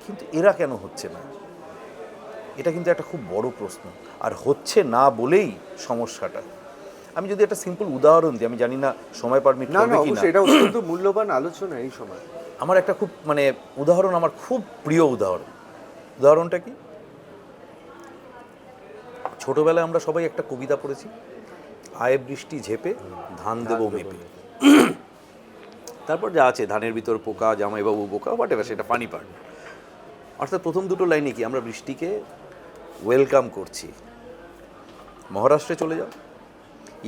Speaker 1: কিন্তু এরা কেন হচ্ছে না? এটা কিন্তু একটা খুব বড় প্রশ্ন, আর হচ্ছে না বলেই সমস্যাটা। আমি যদি একটা সিম্পল উদাহরণ দিই, আমি জানি না সময় পারমিট
Speaker 2: না
Speaker 1: করবে
Speaker 2: না,
Speaker 1: কি না।
Speaker 2: অবশ্যই এটা অত্যন্ত মূল্যবান আলোচনা এই সময়।
Speaker 1: আমার একটা খুব উদাহরণ, আমার খুব প্রিয় উদাহরণটা কি, ছোটবেলায় আমরা সবাই একটা কবিতা পড়েছি, আয়ে বৃষ্টি ঝেপে ধান দেবো মেপে। তারপর যা আছে, ধানের ভিতর পোকা, জামাইবাবু বোকা, হোয়াট এভার, সেটা ফানি পার্ট। অর্থাৎ প্রথম দুটো লাইনে কি, আমরা বৃষ্টিকে ওয়েলকাম করছি। মহারাষ্ট্রে চলে যাও,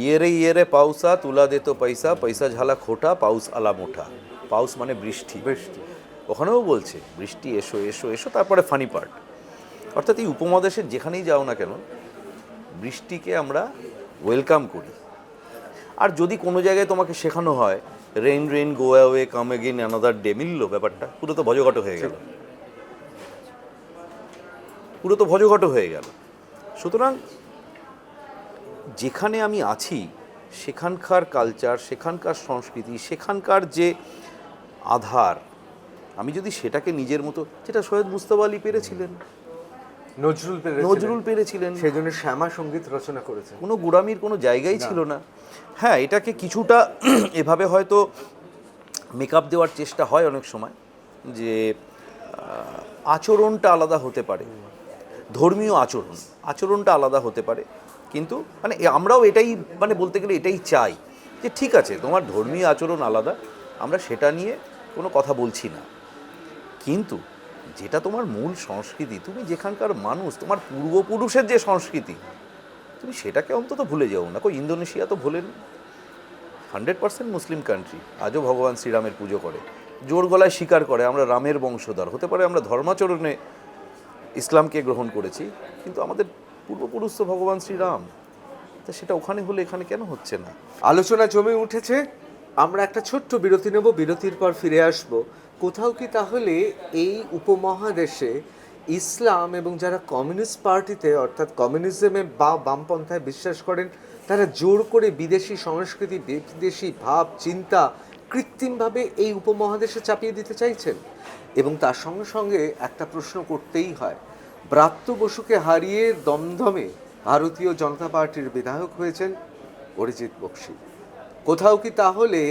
Speaker 1: ইয়েরে পাউসা তুলা দে তো পয়সা, পয়সা ঝালা খোটা, পাউস আলা মোঠা। পাউস মানে বৃষ্টি,
Speaker 2: বৃষ্টি।
Speaker 1: ওখানেও বলছে বৃষ্টি এসো এসো এসো। তারপরে ফানি পার্ট, অর্থাৎ এই উপমহাদেশের যেখানেই যাও না কেন, বৃষ্টিকে আমরা ওয়েলকাম করি। আর যদি কোনো জায়গায় তোমাকে শেখানো হয় rain rain go away come again another day, মিলল ব্যাপারটা? পুরো তো ভজঘট হয়ে গেল, পুরো তো ভজঘট হয়ে গেল। সুতরাং যেখানে আমি আছি সেখানকার কালচার, সেখানকার সংস্কৃতি, সেখানকার যে আধার, আমি যদি সেটাকে নিজের মতো, যেটা সৈয়দ মুজতবা আলী পেরেছিলেন, নজরুল পেরেছিলেন,
Speaker 2: সেই জন্য শ্যামা সঙ্গীত রচনা করেছে,
Speaker 1: কোনো গোড়ামির কোনো জায়গাই ছিল না। হ্যাঁ, এটাকে কিছুটা এভাবে হয়তো মেকআপ দেওয়ার চেষ্টা হয় অনেক সময়, যে আচরণটা আলাদা হতে পারে, ধর্মীয় আচরণটা আলাদা হতে পারে, কিন্তু আমরাও এটাই বলতে গেলে এটাই চাই, যে ঠিক আছে তোমার ধর্মীয় আচরণ আলাদা, আমরা সেটা নিয়ে কোনো কথা বলছি না, কিন্তু যেটা তোমার মূল সংস্কৃতি, তুমি যেখানকার মানুষ, তোমার পূর্বপুরুষের যে সংস্কৃতি, তুমি সেটাকে অন্তত ভুলে যাও না। ইন্দোনেশিয়া তো ভোলেনি, 100% মুসলিম কান্ট্রি, আজও ভগবান শ্রীরামের পুজো করে, জোর গলায় স্বীকার করে আমরা রামের বংশধর। হতে পারে আমরা ধর্মাচরণে ইসলামকে গ্রহণ করেছি, কিন্তু আমাদের পূর্বপুরুষ তো ভগবান শ্রীরাম। তা সেটা ওখানে হলে এখানে কেন হচ্ছে না?
Speaker 2: আলোচনা জমে উঠেছে। আমরা একটা ছোট্ট বিরতি নেব, বিরতির পর ফিরে আসব। কোথাও কি তাহলে এই উপমহাদেশে ইসলাম এবং যারা কমিউনিস্ট পার্টিতে অর্থাৎ কমিউনিজমে বা বামপন্থায় বিশ্বাস করেন, তারা জোর করে বিদেশি সংস্কৃতি, বিদেশি ভাব চিন্তা কৃত্রিমভাবে এই উপমহাদেশে চাপিয়ে দিতে চাইছেন? এবং তার সঙ্গে সঙ্গে একটা প্রশ্ন করতেই হয়, ব্রাত্য বসুকে হারিয়ে দমদমে ভারতীয় জনতা পার্টির বিধায়ক হয়েছেন অরিজিৎ বক্সী। কোথাও কি তাহলে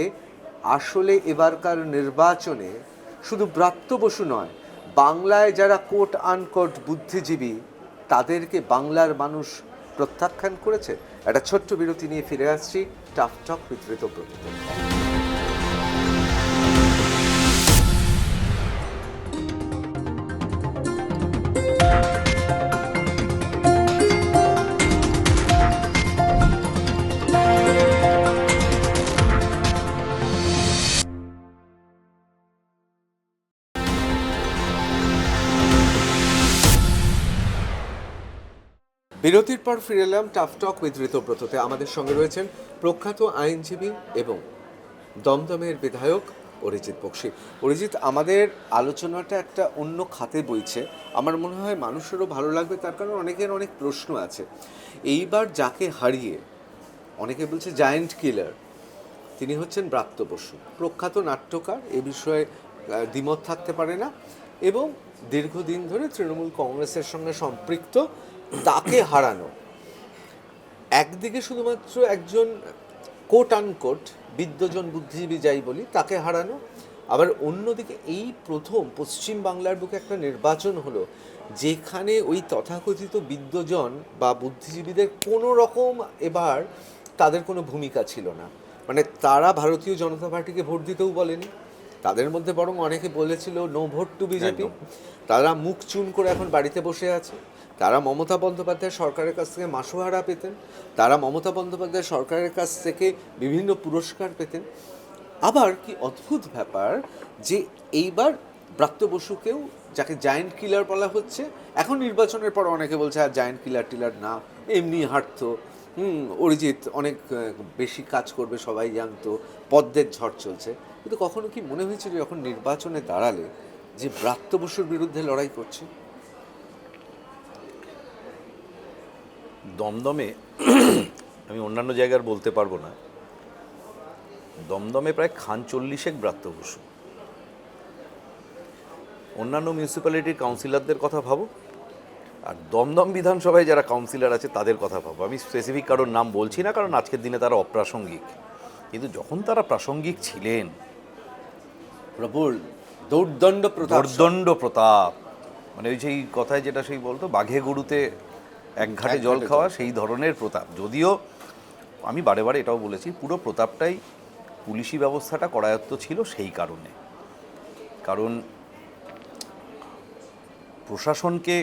Speaker 2: আসলে এবারকার নির্বাচনে শুধু ব্রাত্য বসু নয়, বাংলায় যারা কোট আনকোট বুদ্ধিজীবী, তাদেরকে বাংলার মানুষ প্রত্যাখ্যান করেছে? একটা ছোট্ট বিরতি নিয়ে ফিরে আসছি টাফ টক উইথ ঋতব্রত। বিরতির পর ফিরে এলাম টাফ টক উইথ ঋতব্রততে। আমাদের সঙ্গে রয়েছেন প্রখ্যাত আইনজীবী এবং দমদমের বিধায়ক অরিজিৎ বক্সী। অরিজিৎ, আমাদের আলোচনাটা একটা অন্য খাতে বইছে, আমার মনে হয় মানুষেরও ভালো লাগবে, তার কারণ অনেকের অনেক প্রশ্ন আছে। এইবার যাকে হারিয়ে অনেকে বলছে জায়ান্ট কিলার, তিনি হচ্ছেন ব্রাত্য বসু, প্রখ্যাত নাট্যকার, এ বিষয়ে দ্বিমত থাকতে পারে না, এবং দীর্ঘদিন ধরে তৃণমূল কংগ্রেসের সঙ্গে সম্পৃক্ত। তাকে হারানো, একদিকে শুধুমাত্র একজন কোট আনকোট বিদ্বজন বুদ্ধিজীবী যাই বলি, তাকে হারানো, আবার অন্যদিকে এই প্রথম পশ্চিম বাংলার বুকে একটা নির্বাচন হলো যেখানে ওই তথাকথিত বিদ্বজন বা বুদ্ধিজীবীদের কোনো রকম এবার তাদের কোনো ভূমিকা ছিল না। তারা ভারতীয় জনতা পার্টিকে ভোট দিতেও বলেনি, তাদের মধ্যে বরং অনেকে বলেছিল নো ভোট টু বিজেপি। তারা মুখ চুন করে এখন বাড়িতে বসে আছে। তারা মমতা বন্দ্যোপাধ্যায় সরকারের কাছ থেকে মাসোহারা পেতেন, তারা মমতা বন্দ্যোপাধ্যায় সরকারের কাছ থেকে বিভিন্ন পুরস্কার পেতেন। আবার কি অদ্ভুত ব্যাপার যে এইবার ব্রাত্য বসুকেও, যাকে জায়ান্ট কিলার বলা হচ্ছে, এখন নির্বাচনের পর অনেকে বলছে আর জায়ান্ট কিলার টিলার না, এমনি হাঁটতো, অরিজিৎ অনেক বেশি কাজ করবে সবাই জানতো, পদ্মের ঝড় চলছে, কিন্তু কখনো কি মনে হয়েছিল যখন নির্বাচনে দাঁড়ালে যে ব্রাত্য বসুর বিরুদ্ধে লড়াই করছে?
Speaker 1: দমদমে আমি অন্যান্য জায়গার বলতে পারবো না, দমদমে প্রায় 40 ব্রাত্য বসু। অন্যান্য মিউনিসিপ্যালিটির কাউন্সিলরদের কথা ভাবো, আর দমদম বিধানসভায় যারা কাউন্সিলর আছে তাদের কথা ভাবো। আমি স্পেসিফিক কারোর নাম বলছি না, কারণ আজকের দিনে তারা অপ্রাসঙ্গিক, কিন্তু যখন তারা প্রাসঙ্গিক ছিলেন,
Speaker 2: প্রবল দৌর্দণ্ড প্রতাপ,
Speaker 1: দর্দণ্ড প্রতাপ, মানে ওই সেই কথায় যেটা সেই বলতো বাঘে গরুতে এক ঘাটে জল খাওয়া, সেই ধরনের প্রতাপ। যদিও আমি বারে বারে এটাও বলেছি, পুরো প্রতাপটাই পুলিশি ব্যবস্থাটা করায়ত্ত ছিল সেই কারণে। কারণ প্রশাসনকে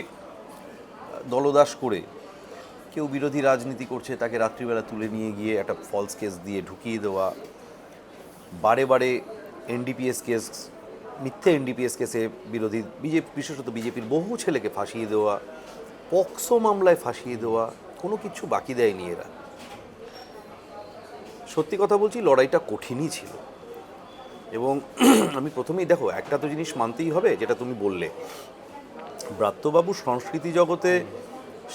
Speaker 1: দলদাস করে কেউ বিরোধী রাজনীতি করছে, তাকে রাত্রিবেলা তুলে নিয়ে গিয়ে একটা ফলস কেস দিয়ে ঢুকিয়ে দেওয়া, বারে বারে এনডিপিএস কেস, মিথ্যে এনডিপিএস কেসে বিরোধী বিশেষত বিজেপির বহু ছেলেকে ফাঁসিয়ে দেওয়া, পক্সো মামলায় ফাঁসিয়ে দেওয়া, কোনো কিছু বাকি দেয়নি এরা। সত্যি কথা বলছি, লড়াইটা কঠিনই ছিল। এবং আমি প্রথমেই দেখো, একটা তো জিনিস মানতেই হবে, যেটা তুমি বললে, ব্রাত্যবাবু সংস্কৃতি জগতে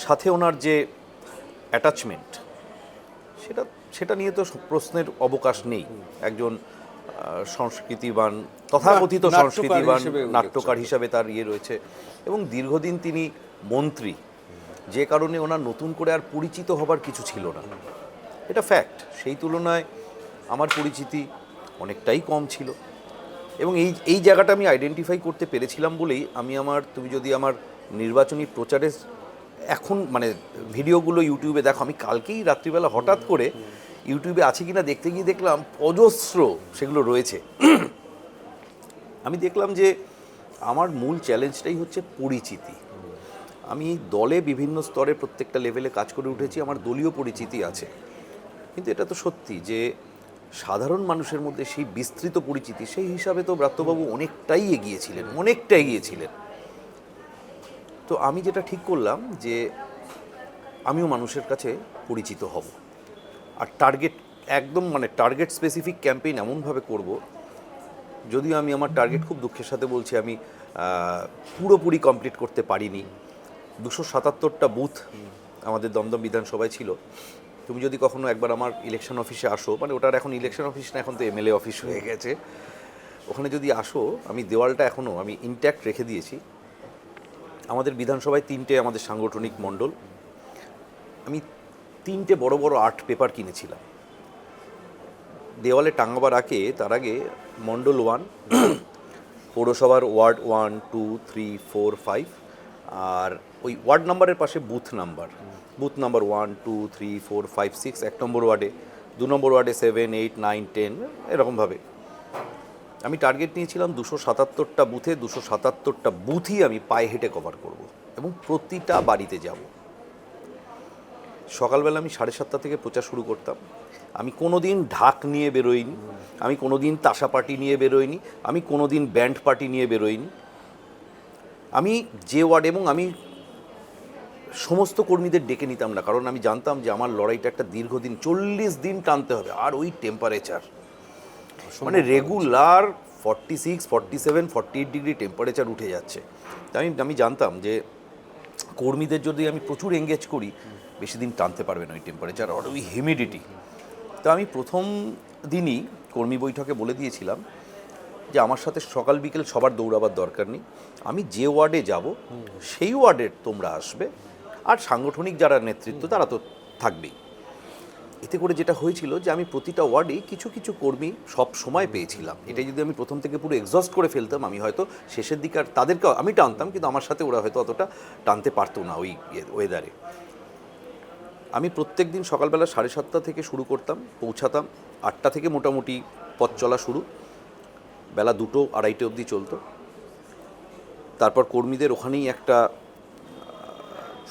Speaker 1: সাথে ওনার যে অ্যাটাচমেন্ট, সেটা নিয়ে তো প্রশ্নের অবকাশ নেই। একজন সংস্কৃতিবান, তথাকথিত সংস্কৃতিবান নাট্যকার হিসাবে তার ইয়ে রয়েছে, এবং দীর্ঘদিন তিনি মন্ত্রী, যে কারণে ওনার নতুন করে আর পরিচিত হবার কিছু ছিল না, এটা ফ্যাক্ট। সেই তুলনায় আমার পরিচিতি অনেকটাই কম ছিল, এবং এই জায়গাটা আমি আইডেন্টিফাই করতে পেরেছিলাম বলেই তুমি যদি আমার নির্বাচনী প্রচারের এখন মানে ভিডিওগুলো ইউটিউবে দেখো, আমি কালকেই রাত্রিবেলা হঠাৎ করে ইউটিউবে আছে কিনা দেখতে গিয়ে দেখলাম অজস্র সেগুলো রয়েছে। আমি দেখলাম যে আমার মূল চ্যালেঞ্জটাই হচ্ছে পরিচিতি। আমি দলে বিভিন্ন স্তরে প্রত্যেকটা লেভেলে কাজ করে উঠেছি, আমার দলীয় পরিচিতি আছে, কিন্তু এটা তো সত্যি যে সাধারণ মানুষের মধ্যে সেই বিস্তৃত পরিচিতি, সেই হিসাবে তো ব্রাত্যবাবু অনেকটাই এগিয়েছিলেন। তো আমি যেটা ঠিক করলাম যে আমিও মানুষের কাছে পরিচিত হব, আর টার্গেট স্পেসিফিক ক্যাম্পেইন এমনভাবে করব, যদিও আমি আমার টার্গেট, খুব দুঃখের সাথে বলছি, আমি পুরোপুরি কমপ্লিট করতে পারিনি। 277টা বুথ আমাদের দমদম বিধানসভায় ছিল। তুমি যদি কখনো একবার আমার ইলেকশন অফিসে আসো, মানে ওটার এখন ইলেকশন অফিস না, এখন তো এমএলএ অফিস হয়ে গেছে, ওখানে যদি আসো, আমি দেওয়ালটা এখনও আমি ইনট্যাক্ট রেখে দিয়েছি। আমাদের বিধানসভায় 3টে আমাদের সাংগঠনিক মণ্ডল, আমি 3টে বড় বড় আর্ট পেপার কিনেছিলাম দেওয়ালে টাঙাবার আগে। তার আগে মণ্ডল 1, পৌরসভার ওয়ার্ড 1, 2, 3, 4, 5, আর ওই ওয়ার্ড নাম্বারের পাশে বুথ নাম্বার 1, 2, 3, 4, 5, 6, 1 নম্বর ওয়ার্ডে, 2 নম্বর ওয়ার্ডে 7, 8, 9, 10, এরকমভাবে আমি টার্গেট নিয়েছিলাম 277টা বুথে। 277টা বুথই আমি পায়ে হেঁটে কভার করব, এবং প্রতিটা বাড়িতে যাব। সকালবেলা আমি 7:30 থেকে প্রচার শুরু করতাম। আমি কোনো দিন ঢাক নিয়ে বেরোইনি, আমি কোনো দিন তাসা পার্টি নিয়ে বেরোইনি, আমি কোনো দিন ব্যান্ড পার্টি নিয়ে বেরোইনি। আমি যে ওয়ার্ড, এবং আমি সমস্ত কর্মীদের ডেকে নিতাম না, কারণ আমি জানতাম যে আমার লড়াইটা একটা দীর্ঘদিন, 40 দিন টানতে হবে। আর ওই টেম্পারেচার, মানে রেগুলার 46, 47, 48 ডিগ্রি টেম্পারেচার উঠে যাচ্ছে। তাই আমি জানতাম যে কর্মীদের যদি আমি প্রচুর এঙ্গেজ করি, বেশি দিন টানতে পারবে না ওই টেম্পারেচার আর ওই হিউমিডিটি। তো আমি প্রথম দিনই কর্মী বৈঠকে বলে দিয়েছিলাম যে আমার সাথে সকাল বিকেল সবার দৌড়াবার দরকার নেই, আমি যে ওয়ার্ডে যাব সেই ওয়ার্ডের তোমরা আসবে, আর সাংগঠনিক যারা নেতৃত্ব তারা তো থাকবেই। এতে করে যেটা হয়েছিল যে আমি প্রতিটা ওয়ার্ডেই কিছু কিছু কর্মী সব সময় পেয়েছিলাম। এটা যদি আমি প্রথম থেকে পুরো এক্সস্ট করে ফেলতাম, আমি হয়তো শেষের দিকে আর তাদেরকে আমি টানতাম, কিন্তু আমার সাথে ওরা হয়তো অতটা টানতে পারতো না ওই ওয়েদারে। আমি প্রত্যেক দিন সকালবেলা 7:30 থেকে শুরু করতাম, পৌঁছাতাম 8টা থেকে, মোটামুটি পথ চলা শুরু, বেলা 2টো 2:30 অবধি চলতো। তারপর কর্মীদের ওখানেই একটা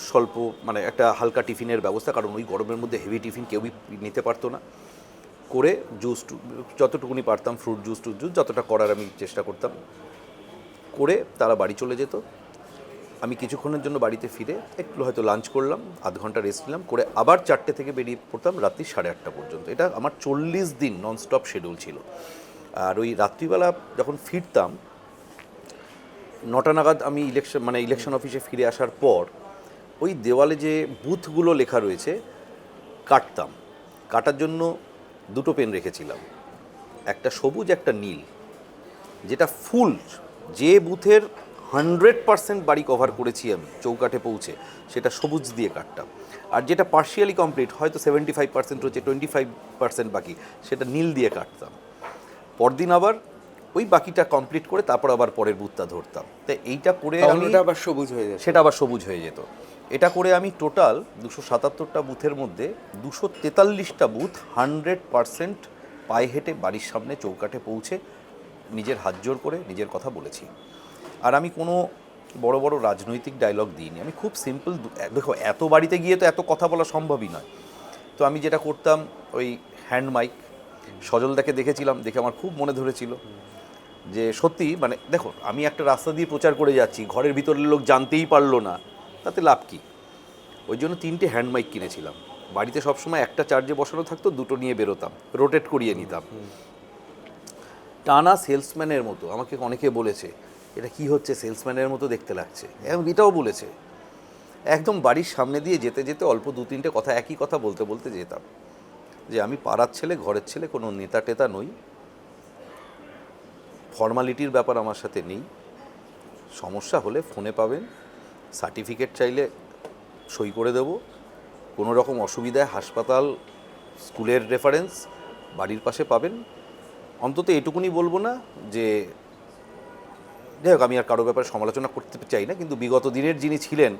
Speaker 1: স্বল্প, মানে একটা হালকা টিফিনের ব্যবস্থা, কারণ ওই গরমের মধ্যে হেভি টিফিন কেউই নিতে পারতো না, করে জুস যতটুকুনি পারতাম, ফ্রুট জুস যতটা করার আমি চেষ্টা করতাম, করে তারা বাড়ি চলে যেত। আমি কিছুক্ষণের জন্য বাড়িতে ফিরে একটু হয়তো লাঞ্চ করলাম, আধ ঘন্টা রেস্ট নিলাম, করে আবার 4টে থেকে বেরিয়ে পড়তাম রাত্রি 8:30 পর্যন্ত। এটা আমার 40 দিন ননস্টপ শিডিউল ছিল। আর ওই রাত্রিবেলা যখন ফিরতাম 9টা নাগাদ, আমি ইলেকশন অফিসে ফিরে আসার পর ওই দেওয়ালে যে বুথগুলো লেখা রয়েছে কাটতাম। কাটার জন্য দুটো পেন রেখেছিলাম, একটা সবুজ একটা নীল, যেটা ফুল যে বুথের 100% বাড়ি কভার করেছি আমি চৌকাঠে পৌঁছে, সেটা সবুজ দিয়ে কাটতাম। আর যেটা পার্শিয়ালি কমপ্লিট, হয়তো 75% হচ্ছে, 25% বাকি, সেটা নীল দিয়ে কাটতাম। পরদিন আবার ওই বাকিটা কমপ্লিট করে তারপর আবার পরের বুথটা ধরতাম। তো এইটা করে আমি,
Speaker 2: ওটা আবার সবুজ হয়ে যায়,
Speaker 1: সেটা আবার সবুজ হয়ে যেত। এটা করে আমি টোটাল 277টা বুথের মধ্যে 243টা বুথ 100% পায়ে হেঁটে বাড়ির সামনে চৌকাঠে পৌঁছে নিজের হাত জোর করে নিজের কথা বলেছি। আর আমি কোনো বড় বড় রাজনৈতিক ডায়লগ দিইনি, আমি খুব সিম্পল। দেখো, এত বাড়িতে গিয়ে তো এত কথা বলা সম্ভবই নয়। তো আমি যেটা করতাম, ওই হ্যান্ড মাইক, সজলদাকে দেখেছিলাম, দেখে আমার খুব মনে ধরেছিল যে সত্যি, মানে দেখো, আমি একটা রাস্তা দিয়ে প্রচার করে যাচ্ছি, ঘরের ভিতরের লোক জানতেই পারলো না, তাতে লাভ কি? ওই জন্য 3টে হ্যান্ড মাইক কিনেছিলাম। বাড়িতে সবসময় একটা চার্জে বসানো থাকতো, দুটো নিয়ে বেরোতাম, রোটেট করিয়ে নিতাম। টানা সেলসম্যানের মতো, আমাকে অনেকে বলেছে এটা কি হচ্ছে, সেলসম্যানের মতো দেখতে লাগছে, এবং এটাও বলেছে। একদম বাড়ির সামনে দিয়ে যেতে যেতে অল্প 2-3টে কথা, একই কথা বলতে বলতে যেতাম, যে আমি পাড়ার ছেলে, ঘরের ছেলে, কোনো নেতা টেতা নই, ফর্মালিটির ব্যাপার আমার সাথে নেই, সমস্যা হলে ফোনে পাবেন, সার্টিফিকেট চাইলে সই করে দেব, কোনো রকম অসুবিধায় হাসপাতাল, স্কুলের রেফারেন্স বাড়ির পাশে পাবেন। অন্তত এটুকুনি বলবো না যে, যাই হোক, আমি আর কারো ব্যাপারে সমালোচনা করতে চাই না, কিন্তু বিগত দিনের যিনি ছিলেন,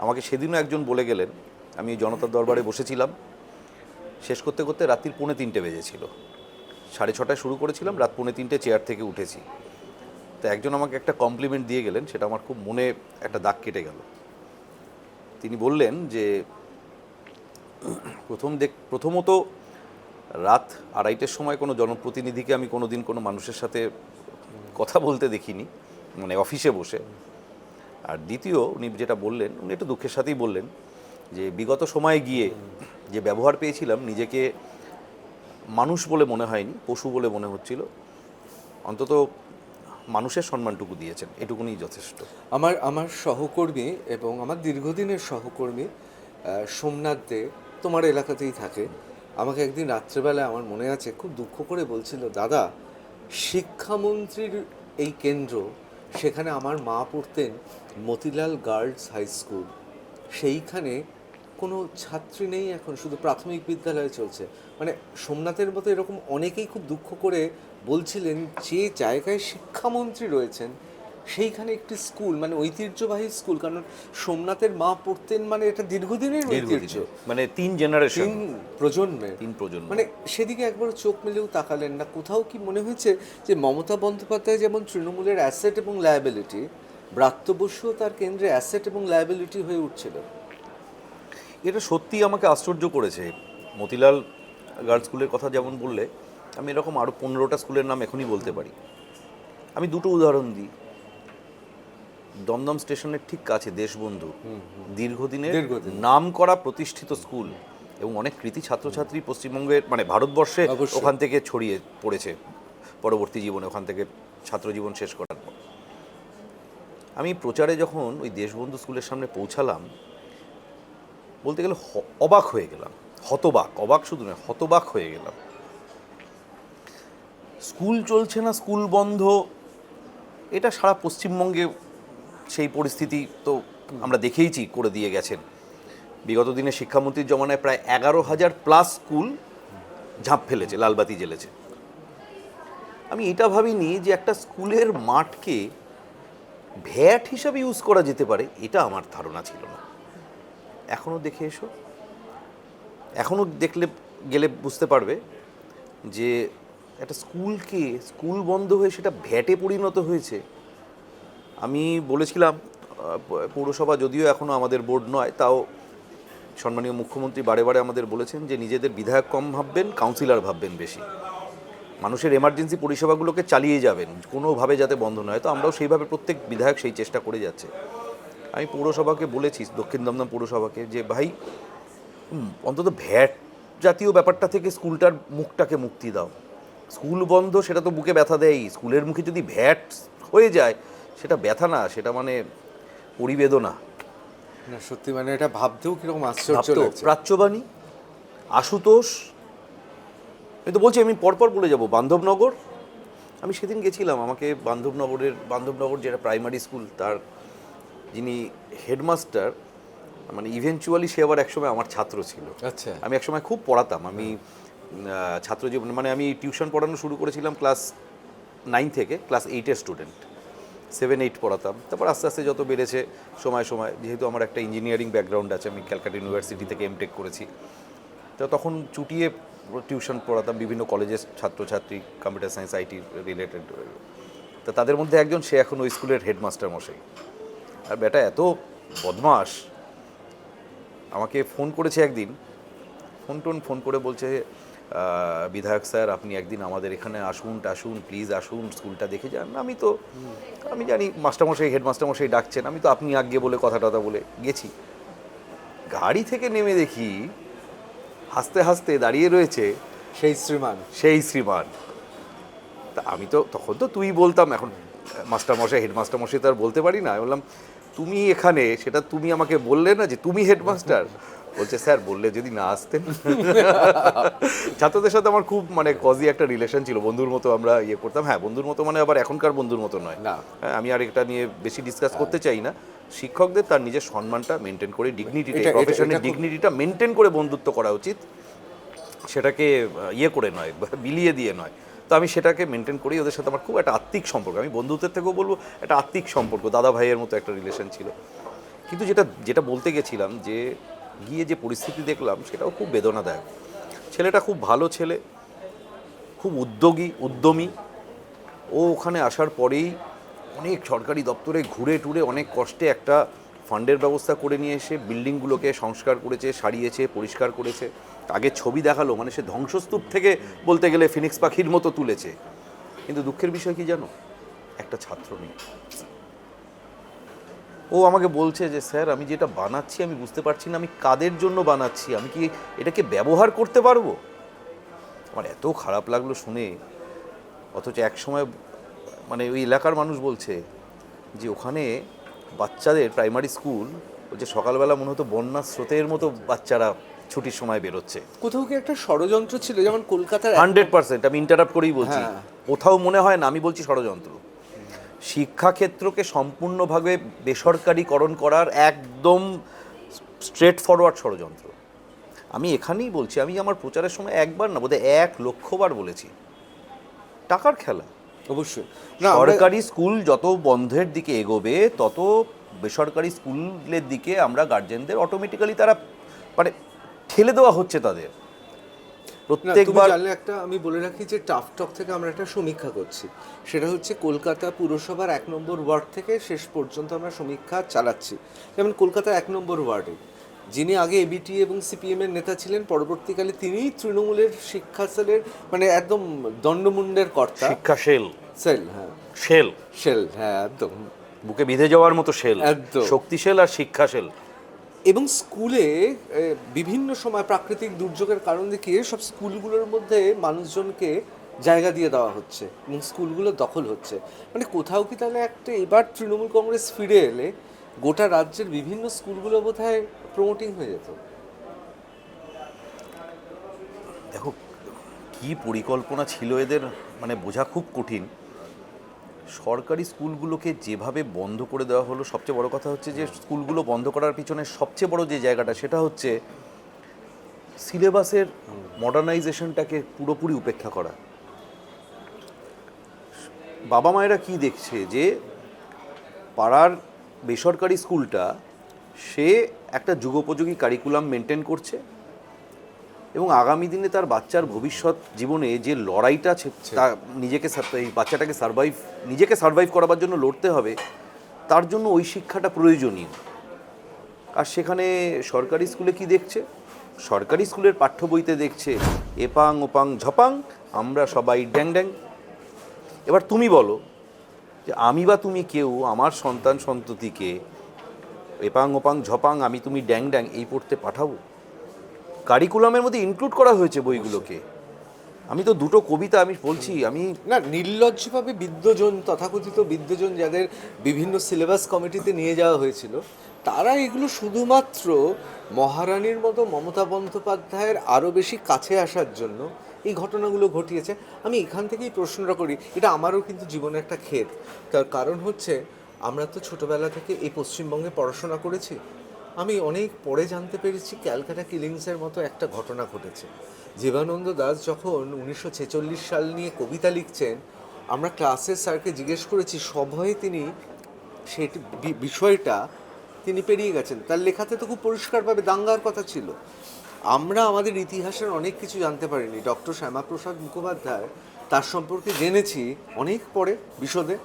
Speaker 1: আমাকে সেদিনও একজন বলে গেলেন, আমি জনতার দরবারে বসেছিলাম, শেষ করতে করতে রাত্রির 2:45 বেজেছিল, 6:30টায় শুরু করেছিলাম, রাত 2:45 চেয়ার থেকে উঠেছি। তো একজন আমাকে একটা কমপ্লিমেন্ট দিয়ে গেলেন, সেটা আমার খুব মনে একটা দাগ কেটে গেল। তিনি বললেন যে প্রথমত রাত 2:30টার সময় কোনো জনপ্রতিনিধিকে আমি কোনো দিন কোনো মানুষের সাথে কথা বলতে দেখিনি, মানে অফিসে বসে। আর দ্বিতীয়, উনি যেটা বললেন, উনি একটু দুঃখের সাথেই বললেন যে বিগত সময়ে গিয়ে যে ব্যবহার পেয়েছিলাম, নিজেকে মানুষ বলে মনে হয়নি, পশু বলে মনে হচ্ছিল। অন্তত মানুষের সম্মানটুকু দিয়েছেন, এটুকুনি যথেষ্ট।
Speaker 2: আমার সহকর্মী এবং আমার দীর্ঘদিনের সহকর্মী সোমনাথ দে তোমার এলাকাতেই থাকে, আমাকে একদিন রাত্রেবেলায়, আমার মনে আছে, খুব দুঃখ করে বলছিল, দাদা, শিক্ষামন্ত্রীর এই কেন্দ্র, সেখানে আমার মা পড়তেন মতিলাল গার্লস হাই স্কুল, সেইখানে কোনো ছাত্রী নেই এখন, শুধু প্রাথমিক বিদ্যালয় চলছে। মানে সোমনাথের মতো এরকম অনেকেই খুব দুঃখ করে বলছিলেন, যে জায়গায় শিক্ষামন্ত্রী রয়েছেন সেইখানে একটি স্কুল, মানে ঐতিহ্যবাহী স্কুল, কারণ সোমনাথের মা পড়তেন, মানে এটা দীর্ঘদিনের ঐতিহ্য,
Speaker 1: মানে 3 জেনারেশন,
Speaker 2: 3 প্রজন্মে,
Speaker 1: 3 প্রজন্ম।
Speaker 2: মানে সেদিকে একবার চোখ মেলেও তাকালেন না। কোথাও কি মনে হয়েছে যে মমতা বন্দ্যোপাধ্যায় যেমন তৃণমূলের অ্যাসেট এবং লায়াবিলিটি, ব্রাত্য বসুও তার কেন্দ্রে অ্যাসেট এবং লায়াবিলিটি হয়ে উঠছিল?
Speaker 1: এটা সত্যি আমাকে আশ্চর্য করেছে। মতিলাল গার্লস স্কুলের কথা যেমন বললে, আমি এরকম আরও 15টা স্কুলের নাম এখনই বলতে পারি। আমি দুটো উদাহরণ দিই। দমদম স্টেশনের ঠিক কাছে দেশবন্ধু, দীর্ঘদিনের নাম করা প্রতিষ্ঠিত স্কুল, এবং অনেক কৃতি ছাত্রছাত্রী পশ্চিমবঙ্গের, মানে ভারতবর্ষে
Speaker 2: অবশ্যই।
Speaker 1: ওখান থেকে ছড়িয়ে পড়েছে পরবর্তী জীবনে, ওখান থেকে ছাত্রজীবন শেষ করার পর। আমি প্রচারে যখন ওই দেশবন্ধু স্কুলের সামনে পৌঁছালাম, বলতে গেলে অবাক হয়ে গেলাম, হতবাক, অবাক শুধু নয়, হতবাক হয়ে গেলাম। স্কুল চলছে না, স্কুল বন্ধ, এটা সারা পশ্চিমবঙ্গে সেই পরিস্থিতি তো আমরা দেখেইছি, করে দিয়ে গেছেন। বিগত দিনে শিক্ষামন্ত্রীর জমানায় প্রায় 11,000+ স্কুল ঝাঁপ ফেলেছে, লালবাতি জ্বেলেছে। আমি এটা ভাবিনি যে একটা স্কুলের মাঠকে ভ্যাট হিসাবে ইউজ করা যেতে পারে, এটা আমার ধারণা ছিল না। এখনও দেখে এসো, এখনও গেলে বুঝতে পারবে যে একটা স্কুলকে, স্কুল বন্ধ হয়ে সেটা ভ্যাটে পরিণত হয়েছে। আমি বলেছিলাম, পৌরসভা যদিও এখনও আমাদের বোর্ড নয়, তাও সম্মানীয় মুখ্যমন্ত্রী বারে বারে আমাদের বলেছেন যে নিজেদের বিধায়ক কম ভাববেন, কাউন্সিলর ভাববেন বেশি, মানুষের এমার্জেন্সি পরিষেবাগুলোকে চালিয়ে যাবেন, কোনোভাবে যাতে বন্ধ নয়। তো আমরাও সেইভাবে, প্রত্যেক বিধায়ক সেই চেষ্টা করে যাচ্ছে। আমি পৌরসভাকে বলেছি, দক্ষিণ দমদম পৌরসভাকে, যে ভাই অন্তত ভ্যাট জাতীয় ব্যাপারটা থেকে স্কুলটার মুখটাকে মুক্তি দাও। স্কুল বন্ধ সেটা তো বুকে ব্যথা দেয়, স্কুলের মুখে যদি ভ্যাট হয়ে যায় সেটা ব্যথা না, সেটা মানে পরিবেদনা।
Speaker 2: না সত্যি মানে এটা ভাবতেও কিরকম আশ্চর্য
Speaker 1: ভাবতো
Speaker 2: লাগছে।
Speaker 1: প্রাচ্যবাণী, আশুতোষ, আমি তো বলছি আমি পরপর বলে যাব, বান্ধবনগর। আমি সেদিন গেছিলাম, আমাকে বান্ধবনগর যেটা প্রাইমারি স্কুল, তার যিনি হেডমাস্টার, মানে ইভেনচুয়ালি সে আবার একসময় আমার ছাত্র ছিল।
Speaker 2: আচ্ছা।
Speaker 1: আমি একসময় খুব পড়াতাম, আমি ছাত্র জীবনে মানে আমি টিউশন পড়ানো শুরু করেছিলাম ক্লাস 9 থেকে, ক্লাস 8-এর স্টুডেন্ট, 7-8 পড়াতাম। তারপর আস্তে আস্তে যত বেড়েছে সময় যেহেতু আমার একটা ইঞ্জিনিয়ারিং ব্যাকগ্রাউন্ড আছে, আমি ক্যালকাটা ইউনিভার্সিটি থেকে এমটেক করেছি, তো তখন চুটিয়ে টিউশন পড়াতাম বিভিন্ন কলেজের ছাত্রছাত্রী, কম্পিউটার সায়েন্স আইটি রিলেটেড। তো তাদের মধ্যে একজন, সে এখন ওই স্কুলের হেডমাস্টার মশাই। আর বেটা এত বদমাস, আমাকে ফোন করেছে একদিন, ফোন করে বলছে, বিধায়ক স্যার আপনি একদিন আমাদের এখানে আসুন প্লিজ আসুন, স্কুলটা দেখে যান। আমি জানি মাস্টারমশাই, হেডমাস্টারমশাই ডাকছেন, আমি তো আপনি আগে বলে কথা বলে গেছি। গাড়ি থেকে নেমে দেখি হাসতে হাসতে দাঁড়িয়ে রয়েছে সেই শ্রীমান। তা আমি তো তখন তো তুই বলতাম, এখন মাস্টারমশাই হেডমাস্টারমশাই তো আর বলতে পারি না। আমি বললাম তুমি এখানে, সেটা তুমি আমাকে বললে না যে তুমি হেডমাস্টার? বলছে স্যার বললে যদি না আসতেন। ছাত্রদের সাথে আমার খুব মানে কজি একটা রিলেশন ছিল, বন্ধুর মতো আমরা ইয়ে করতাম। হ্যাঁ, বন্ধুর মতো মানে আবার এখনকার বন্ধুর মতো নয়। হ্যাঁ, আমি আর এটা নিয়ে বেশি ডিসকাস করতে চাই না। শিক্ষকদের তার নিজের সম্মানটা মেনটেন করে, ডিগনিটিটা, প্রফেশনের ডিগনিটিটা মেনটেন করে বন্ধুত্ব করা উচিত, সেটাকে ইয়ে করে নয়, বিলিয়ে দিয়ে নয়। তো আমি সেটাকে মেনটেন করি। ওদের সাথে আমার খুব একটা আত্মিক সম্পর্ক, আমি বন্ধুত্বের থেকেও বলবো একটা আত্মিক সম্পর্ক, দাদা ভাইয়ের মতো একটা রিলেশন ছিল। কিন্তু যেটা বলতে গেছিলাম, যে গিয়ে যে পরিস্থিতি দেখলাম সেটাও খুব বেদনাদায়ক। ছেলেটা খুব ভালো ছেলে, খুব উদ্যমী। ও ওখানে আসার পরেই অনেক সরকারি দপ্তরে ঘুরে টুরে অনেক কষ্টে একটা ফান্ডের ব্যবস্থা করে নিয়ে এসে বিল্ডিংগুলোকে সংস্কার করেছে, সারিয়েছে, পরিষ্কার করেছে। আগে ছবি দেখালো, মানে সে ধ্বংসস্তূপ থেকে বলতে গেলে ফিনিক্স পাখির মতো তুলেছে। কিন্তু দুঃখের বিষয় কি জানো, একটা ছাত্র নেই। ও আমাকে বলছে যে স্যার আমি যেটা বানাচ্ছি আমি বুঝতে পারছি না আমি কাদের জন্য বানাচ্ছি, আমি কি এটাকে ব্যবহার করতে পারবো? আমার এত খারাপ লাগলো শুনে। অথচ এক সময় মানে ওই এলাকার মানুষ বলছে যে ওখানে বাচ্চাদের প্রাইমারি স্কুল, বলছে সকালবেলা মনে হতো বন্যার স্রোতের মতো বাচ্চারা ছুটির সময় বেরোচ্ছে।
Speaker 2: কোথাও কি একটা ষড়যন্ত্র ছিল, যেমন কলকাতার
Speaker 1: 100%, আমি ইন্টারাপ্ট করেই বলছি, কোথাও মনে হয় না, আমি বলছি ষড়যন্ত্র। শিক্ষাক্ষেত্রকে সম্পূর্ণভাবে বেসরকারীকরণ করার একদম স্ট্রেট ফরওয়ার্ড ষড়যন্ত্র। আমি এখানেই বলছি, আমি আমার প্রচারের সময় একবার না বোধহয় 1,00,000 বার বলেছি, টাকার খেলা।
Speaker 2: অবশ্যই
Speaker 1: সরকারি স্কুল যত বন্ধের দিকে এগোবে তত বেসরকারি স্কুলের দিকে আমরা গার্জেনদের অটোমেটিক্যালি তারা মানে ঠেলে দেওয়া হচ্ছে তাদের।
Speaker 2: প্রত্যেকবার জানলে একটা আমি বলে রাখি যে টাফ টক থেকে আমরা একটা সমীক্ষা করছি, সেটা হচ্ছে কলকাতা পুরসভার 1 নম্বর ওয়ার্ড থেকে শেষ পর্যন্ত আমরা সমীক্ষা চালাচ্ছি। যেমন কলকাতার 1 নম্বর ওয়ার্ডে যিনি আগে এবিটি এবং সিপিএমের নেতা ছিলেন, পরবর্তীকালে তিনিই তৃণমূলের শিক্ষা সেলের মানে একদম দণ্ডমুণ্ডের কর্তা।
Speaker 1: শিক্ষা সেল,
Speaker 2: হ্যাঁ একদম
Speaker 1: বুকে বিঁধে যাওয়ার মতো সেল,
Speaker 2: একদম
Speaker 1: শক্তিশাল আর শিক্ষা সেল।
Speaker 2: এবং স্কুলে বিভিন্ন সময় প্রাকৃতিক দুর্যোগের কারণ দেখিয়ে সব স্কুলগুলোর মধ্যে মানুষজনকে জায়গা দিয়ে দেওয়া হচ্ছে এবং স্কুলগুলো দখল হচ্ছে। মানে কোথাও কি তাহলে একটা এবার তৃণমূল কংগ্রেস ফিরে এলে গোটা রাজ্যের বিভিন্ন স্কুলগুলো বোধহয় প্রমোটিং হয়ে যেত?
Speaker 1: দেখো কি পরিকল্পনা ছিল এদের, মানে বোঝা খুব কঠিন। সরকারি স্কুলগুলোকে যেভাবে বন্ধ করে দেওয়া হলো, সবচেয়ে বড় কথা হচ্ছে যে স্কুলগুলো বন্ধ করার পিছনে সবচেয়ে বড় যে জায়গাটা, সেটা হচ্ছে সিলেবাসের মডার্নাইজেশনটাকে পুরোপুরি উপেক্ষা করা। বাবা মায়েরা কি দেখছে, যে পাড়ার বেসরকারি স্কুলটা সে একটা যুগোপযোগী কারিকুলাম মেনটেন করছে এবং আগামী দিনে তার বাচ্চার ভবিষ্যৎ জীবনে যে লড়াইটা তা নিজেকে এই বাচ্চাটাকে নিজেকে সার্ভাইভ করাবার জন্য লড়তে হবে, তার জন্য ওই শিক্ষাটা প্রয়োজনীয়। আর সেখানে সরকারি স্কুলে কি দেখছে, সরকারি স্কুলের পাঠ্য বইতে দেখছে এপাং ওপাং ঝপাং, আমরা সবাই ড্যাং ড্যাং। এবার তুমি বলো যে আমি বা তুমি কেউ আমার সন্তান সন্ততিকে এপাং ওপাং ঝপাং আমি তুমি ড্যাং ড্যাং এই পড়তে পাঠাবো? কারিকুলামের মধ্যে ইনক্লুড করা হয়েছে বইগুলোকে। আমি তো দুটো কবিতা আমি বলছি, আমি
Speaker 2: না, নির্লজ্জভাবে বিদ্বজন, তথাকথিত বিদ্বজন যাদের বিভিন্ন সিলেবাস কমিটিতে নিয়ে যাওয়া হয়েছিল, তারা এগুলো শুধুমাত্র মহারানীর মতো মমতা বন্দ্যোপাধ্যায়ের আরও বেশি কাছে আসার জন্য এই ঘটনাগুলো ঘটিয়েছে। আমি এখান থেকেই প্রশ্নটা করি, এটা আমারও কিন্তু জীবনে একটা খেদ। তার কারণ হচ্ছে আমরা তো ছোটোবেলা থেকে এই পশ্চিমবঙ্গে পড়াশোনা করেছি। আমি অনেক পরে জানতে পেরেছি ক্যালকাটা কিলিংসের মতো একটা ঘটনা ঘটেছে। জীবানন্দ দাস যখন 1946 সাল নিয়ে কবিতা লিখছেন, আমরা ক্লাসের স্যারকে জিজ্ঞেস করেছি, সভয়ে তিনি সেটি বিষয়টা তিনি পেরিয়ে গেছেন। তার লেখাতে তো খুব পরিষ্কারভাবে দাঙ্গার কথা ছিল। আমরা আমাদের ইতিহাসের অনেক কিছু জানতে পারিনি। ডক্টর শ্যামাপ্রসাদ মুখোপাধ্যায়, তার সম্পর্কে জেনেছি অনেক পরে বিশদে।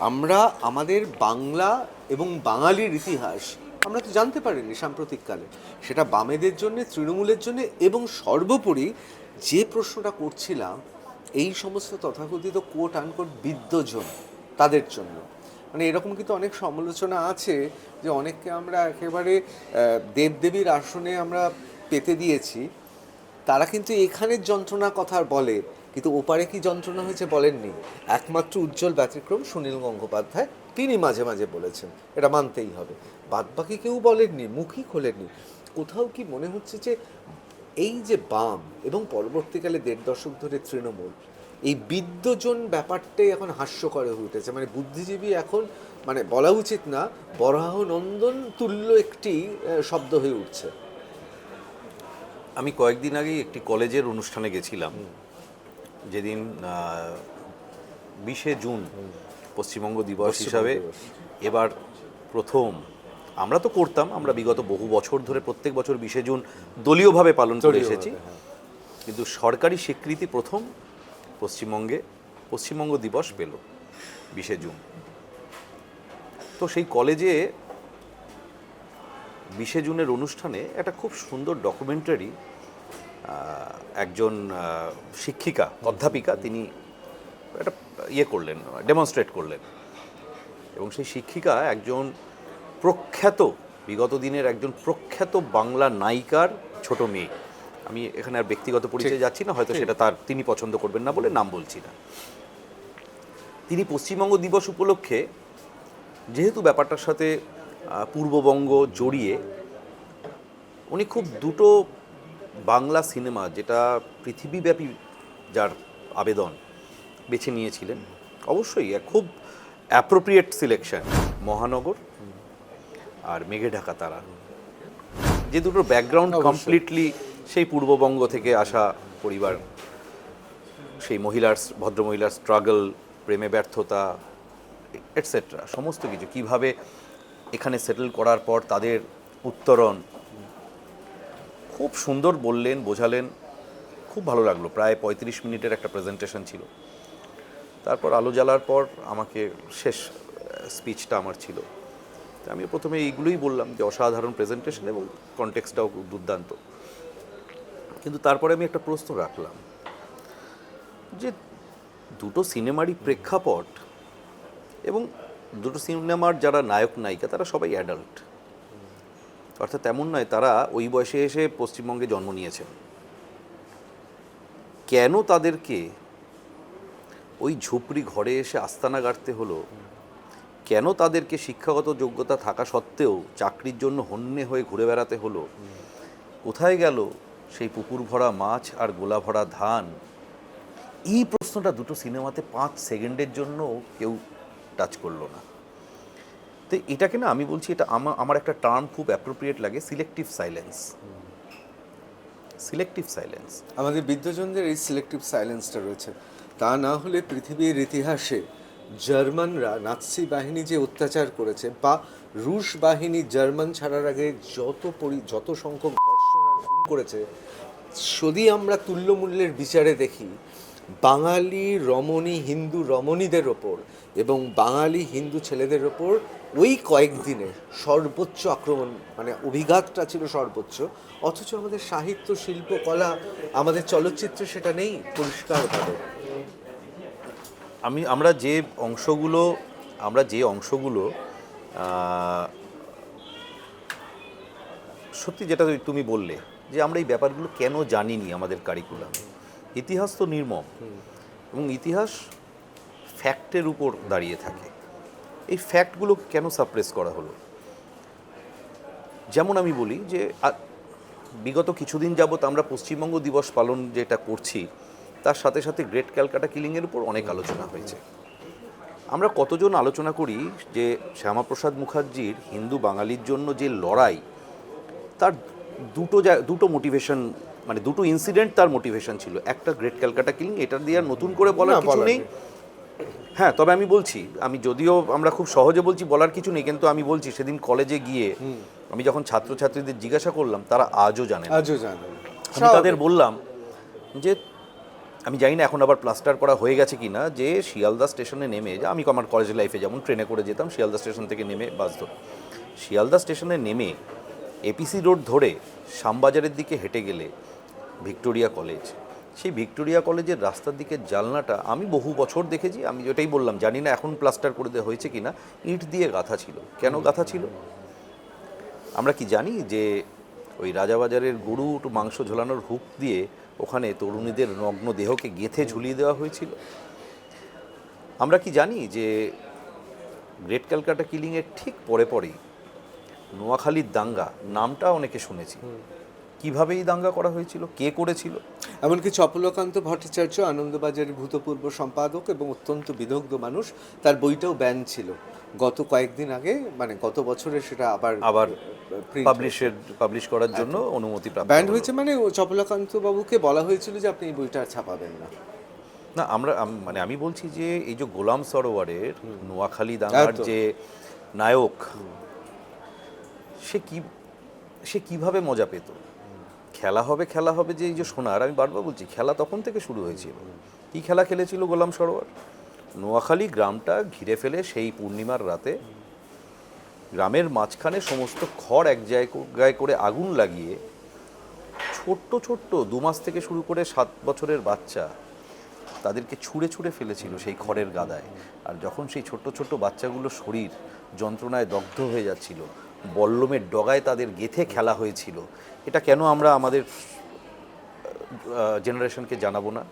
Speaker 2: আমরা আমাদের বাংলা এবং বাঙালির ইতিহাস আমরা তো জানতে পারিনি সাম্প্রতিককালে। সেটা বামেদের জন্য, তৃণমূলের জন্য, এবং সর্বোপরি যে প্রশ্নটা করছিলাম, এই সমস্ত তথাকথিত কোট আনকোট বিদ্বজন তাদের জন্য। মানে এরকম কিন্তু অনেক সমালোচনা আছে যে অনেককে আমরা একেবারে দেবদেবীর আসনে আমরা পেতে দিয়েছি, তারা কিন্তু এখানের যন্ত্রণার কথা বলে, কিন্তু ওপারে কি যন্ত্রণা হয়েছে বলেননি। একমাত্র উজ্জ্বল ব্যতিক্রম সুনীল গঙ্গোপাধ্যায়, তিনি মাঝে মাঝে বলেছেন, এটা মানতেই হবে। বাদবাকি কেউ বলেননি, মুখই খোলেননি। কোথাও কি মনে হচ্ছে যে এই যে বাম এবং পরবর্তীকালে 1.5 দশক ধরে তৃণমূল, এই বিদ্বজন ব্যাপারটাই এখন হাস্যকর হয়ে উঠেছে। মানে বুদ্ধিজীবী এখন, মানে বলা উচিত না, বরাহ নন্দন তুল্য একটি শব্দ হয়ে উঠছে।
Speaker 1: আমি কয়েকদিন আগেই একটি কলেজের অনুষ্ঠানে গেছিলাম, যেদিন 20শে জুন পশ্চিমবঙ্গ দিবস হিসাবে এবার প্রথম, আমরা তো করতাম, আমরা বিগত বহু বছর ধরে প্রত্যেক বছর 20শে জুন দলীয়ভাবে পালন করে এসেছি, কিন্তু সরকারি স্বীকৃতি প্রথম পশ্চিমবঙ্গে পশ্চিমবঙ্গ দিবস পেল 20শে জুন। তো সেই কলেজে 20শে জুনের অনুষ্ঠানে একটা খুব সুন্দর ডকুমেন্টারি একজন শিক্ষিকা, অধ্যাপিকা, তিনি একটা করলেন, ডেমনস্ট্রেট করলেন। এবং সেই শিক্ষিকা একজন প্রখ্যাত, বিগত দিনের একজন প্রখ্যাত বাংলা নায়িকার ছোট মেয়ে। আমি এখানে আর ব্যক্তিগত পরিচয়ে যাচ্ছি না, হয়তো সেটা তিনি পছন্দ করবেন না বলে নাম বলছি না। তিনি পশ্চিমবঙ্গ দিবস উপলক্ষে, যেহেতু ব্যাপারটার সাথে পূর্ববঙ্গ জড়িয়ে, উনি খুব দুটো বাংলা সিনেমা, যেটা পৃথিবীব্যাপী যার আবেদন, বেছে নিয়েছিলেন। অবশ্যই খুব অ্যাপ্রোপ্রিয়েট সিলেকশন, মহানগর আর মেঘে ঢাকা তারা, যে দুটো ব্যাকগ্রাউন্ড কমপ্লিটলি সেই পূর্ববঙ্গ থেকে আসা পরিবার, সেই ভদ্রমহিলার স্ট্রাগল, প্রেমে ব্যর্থতা, এটসেট্রা, সমস্ত কিছু কীভাবে এখানে সেটেল করার পর তাদের উত্তরণ, খুব সুন্দর বললেন, বোঝালেন, খুব ভালো লাগলো। প্রায় 35 মিনিটের একটা প্রেজেন্টেশন ছিল। তারপর আলো জ্বালার পর আমাকে শেষ স্পিচটা আমার ছিল, আমি প্রথমে এইগুলোই বললাম যে অসাধারণ প্রেজেন্টেশন এবং কনটেক্সটটাও দুর্দান্ত। কিন্তু তারপরে আমি একটা প্রশ্ন রাখলাম যে দুটো সিনেমারই প্রেক্ষাপট এবং দুটো সিনেমার যারা নায়ক নায়িকা তারা সবাই অ্যাডাল্ট, অর্থাৎ তেমন নয় তারা ওই বয়সে এসে পশ্চিমবঙ্গে জন্ম নিয়েছেন। কেন তাদেরকে ওই ঝুপড়ি ঘরে এসে আস্তানা গাড়তে হলো? কেন তাদেরকে শিক্ষাগত যোগ্যতা থাকা সত্ত্বেও চাকরির জন্য হন্যে হয়ে ঘুরে বেড়াতে হলো? কোথায় গেল সেই পুকুর ভরা মাছ আর গোলা ভরা ধান? এই প্রশ্নটা দুটো সিনেমাতে 5 সেকেন্ডের জন্য কেউ টাচ করলো না। তো এটাকে না, আমি বলছি, এটা আমার একটা টার্ম খুব অ্যাপ্রোপ্রিয়েট লাগে, সিলেক্টিভ সাইলেন্স। সিলেক্টিভ সাইলেন্স,
Speaker 2: আমাদের বিদ্বজনদের এই সিলেক্টিভ সাইলেন্সটা রয়েছে। তা না হলে পৃথিবীর ইতিহাসে জার্মানরা, নাৎসি বাহিনী যে অত্যাচার করেছে, বা রুশ বাহিনী জার্মান ছাড়ার আগে যত সংখ্যক ধর্ষণ আর খুন করেছে, যদি আমরা তুল্যমূল্যের বিচারে দেখি, বাঙালি রমণী, হিন্দু রমণীদের ওপর এবং বাঙালি হিন্দু ছেলেদের ওপর ওই কয়েকদিনে সর্বোচ্চ আক্রমণ, মানে অভিঘাতটা ছিল সর্বোচ্চ। অথচ আমাদের সাহিত্য, শিল্প, কলা, আমাদের চলচ্চিত্রে সেটা নেই পরিষ্কারভাবে।
Speaker 1: আমরা যে অংশগুলো সত্যি যেটা তুমি বললে যে আমরা এই ব্যাপারগুলো কেন জানিনি আমাদের কারিকুলাম। ইতিহাস তো নির্মম, এবং ইতিহাস ফ্যাক্টের উপর দাঁড়িয়ে থাকে। এই ফ্যাক্টগুলো কেন সাপ্রেস করা হলো? যেমন আমি বলি যে বিগত কিছুদিন যাবৎ আমরা পশ্চিমবঙ্গ দিবস পালন যেটা করছি, তার সাথে সাথে গ্রেট ক্যালকাটা কিলিংয়ের উপর অনেক আলোচনা হয়েছে। আমরা কতজন আলোচনা করি যে শ্যামাপ্রসাদ মুখার্জির হিন্দু বাঙালির জন্য যে লড়াই, তার দুটো মোটিভেশন, মানে দুটো ইনসিডেন্ট তার মোটিভেশন ছিল। একটা গ্রেট ক্যালকাটা কিলিং, এটা দিয়ে আর নতুন করে বলার কিছু নেই। হ্যাঁ, তবে আমি বলছি, আমি যদিও আমরা খুব সহজে বলছি বলার কিছু নেই, কিন্তু আমি বলছি সেদিন কলেজে গিয়ে আমি যখন ছাত্রছাত্রীদের জিজ্ঞাসা করলাম, তারা আজও জানে না। আমি তাদের বললাম যে আমি জানি না এখন আবার প্লাস্টার করা হয়ে গেছে কি না, যে শিয়ালদা স্টেশনে নেমে, আমি আমার কলেজ লাইফে যেমন ট্রেনে করে যেতাম, শিয়ালদা স্টেশন থেকে নেমে বাস ধরে, শিয়ালদা স্টেশনে নেমে এপিসি রোড ধরে শ্যামবাজারের দিকে হেঁটে গেলে ভিক্টোরিয়া কলেজ, সেই ভিক্টোরিয়া কলেজের রাস্তার দিকে জানলাটা আমি বহু বছর দেখেছি। আমি যেটাই বললাম, জানি না এখন প্লাস্টার করে দেওয়া হয়েছে কিনা, ইট দিয়ে গাঁথা ছিল। কেন গাঁথা ছিল? আমরা কি জানি যে ওই রাজাবাজারের গরুর মাংস ঝোলানোর হুক দিয়ে ওখানে তরুণীদের নগ্ন দেহকে গেঁথে ঝুলিয়ে দেওয়া হয়েছিল? আমরা কি জানি যে গ্রেট ক্যালকাটা কিলিংয়ের ঠিক পরে পরেই নোয়াখালীর দাঙ্গা, নামটা অনেকে শুনেছি। কিভাবে এই দাঙ্গা করা হয়েছিল, কে করেছিল?
Speaker 2: এমনকি চপলকান্ত ভট্টাচার্য, আনন্দবাজারের ভূতপূর্ব সম্পাদক এবং অত্যন্ত বিদগ্ধ মানুষ, তার বইটাও ব্যান ছিল গত কয়েকদিন আগে, মানে গত বছরে সেটা আবার
Speaker 1: পাবলিশ করার জন্য অনুমতি প্রাপ্ত
Speaker 2: ব্যান্ড হয়েছে। মানে চপলকান্ত বাবুকে বলা হয়েছিল যে আপনি এই বইটা ছাপাবেন না।
Speaker 1: না, মানে আমি বলছি যে এই যে গোলাম সরোয়ারের নোয়াখালী দাঙ্গার যে নায়ক, সে কিভাবে মজা পেত? খেলা হবে যে এই যে সোনার, আমি বারবার বলছি, খেলা তখন থেকে শুরু হয়েছিল। কি খেলা খেলেছিল গোলাম সরোয়ার? নোয়াখালী গ্রামটা ঘিরে ফেলে সেই পূর্ণিমার রাতে গ্রামের মাঝখানে সমস্ত খড় এক জায়গায় করে আগুন লাগিয়ে ছোট্ট 2 মাস থেকে শুরু করে 7 বছরের বাচ্চা, তাদেরকে ছুঁড়ে ফেলেছিল সেই খড়ের গাদায়। আর যখন সেই ছোট্ট বাচ্চাগুলো শরীর যন্ত্রণায় দগ্ধ হয়ে যাচ্ছিল, বল্লমের ডগায় তাদের গেথে খেলা হয়েছিল। এটা কেন আমরা আমাদের জেনারেশনকে জানাবো না?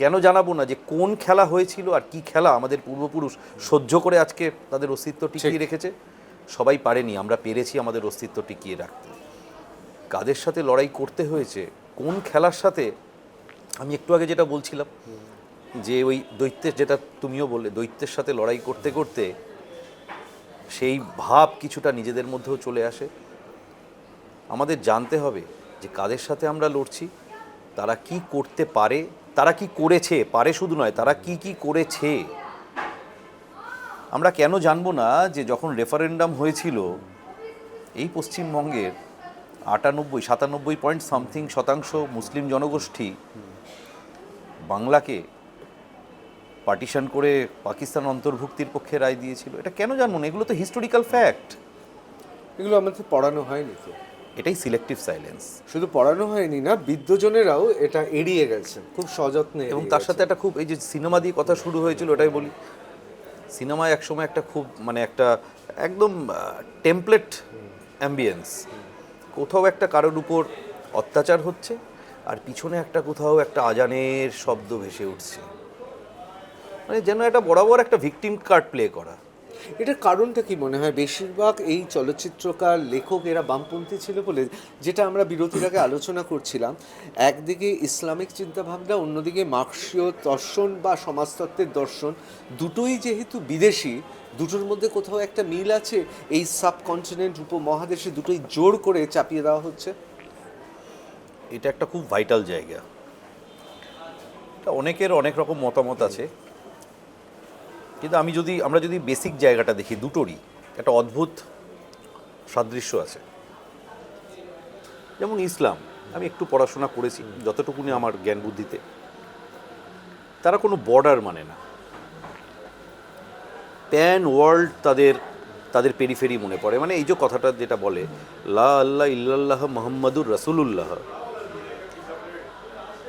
Speaker 1: কেন জানাবো না যে কোন খেলা হয়েছিল আর কি খেলা আমাদের পূর্বপুরুষ সহ্য করে আজকে তাদের অস্তিত্ব টিকিয়ে রেখেছে? সবাই পারেনি, আমরা পেরেছি আমাদের অস্তিত্ব টিকিয়ে রাখতে। কাদের সাথে লড়াই করতে হয়েছে, কোন খেলার সাথে? আমি একটু আগে যেটা বলছিলাম যে ওই দৈত্যের, যেটা তুমিও বললে, দৈত্যের সাথে লড়াই করতে করতে সেই ভাব কিছুটা নিজেদের মধ্যেও চলে আসে। আমাদের জানতে হবে যে কাদের সাথে আমরা লড়ছি, তারা কি করতে পারে, তারা কি করেছে, পারে শুধু নয়, তারা কি করেছে। আমরা কেন জানবো না যে যখন রেফারেন্ডাম হয়েছিল এই পশ্চিমবঙ্গের 97.something% মুসলিম জনগোষ্ঠী বাংলাকে পার্টিশন করে পাকিস্তান অন্তর্ভুক্তির পক্ষে রায় দিয়েছিল? এটা কেন জানবো না? এগুলো তো হিস্টোরিক্যাল ফ্যাক্ট।
Speaker 2: এগুলো আমাদের পড়ানো হয়নি তো।
Speaker 1: এটাই সিলেক্টিভ সাইলেন্স।
Speaker 2: শুধু পড়ানো হয়নি না, বিদ্বজনেরাও এটা এড়িয়ে গেছে খুব সযত্নে।
Speaker 1: এবং তার সাথে একটা খুব, এই যে সিনেমা দিয়ে কথা শুরু হয়েছিল, ওটাই বলি, সিনেমায় একসময় একটা খুব, মানে একটা একদম টেমপ্লেট অ্যাম্বিয়েন্স। কোথাও একটা কারোর উপর অত্যাচার হচ্ছে আর পিছনে একটা কোথাও একটা আজানের শব্দ ভেসে উঠছে, মানে যেন একটা বরাবর একটা ভিকটিম কার্ড প্লে করা।
Speaker 2: এটার কারণটা কি মনে হয়? বেশিরভাগ এই চলচ্চিত্রকার, লেখক এরা বামপন্থী ছিল বলে, যেটা আমরা বিরতির আগে আলোচনা করছিলাম। একদিকে ইসলামিক চিন্তাভাবনা, অন্যদিকে মার্ক্সীয় দর্শন বা সমাজতত্ত্বের দর্শন, দুটোই যেহেতু বিদেশি, দুটোর মধ্যে কোথাও একটা মিল আছে। এই সাবকন্টিনেন্ট, উপমহাদেশে দুটোই জোর করে চাপিয়ে দেওয়া হচ্ছে।
Speaker 1: এটা একটা খুব ভাইটাল জায়গা। এটা অনেকের অনেক রকম মতামত আছে, কিন্তু আমরা যদি বেসিক জায়গাটা দেখি, দুটোরই একটা অদ্ভুত সাদৃশ্য আছে। যেমন ইসলাম, আমি একটু পড়াশোনা করেছি যতটুকুনি আমার জ্ঞান বুদ্ধিতে, তারা কোনো বর্ডার মানে না। প্যান ওয়ার্ল্ড তাদের পেরিফেরি মনে পড়ে। মানে এই যে কথাটা যেটা বলে, লা আল্লাহ ইল্লাল্লাহ মুহাম্মাদুর রাসূলুল্লাহ,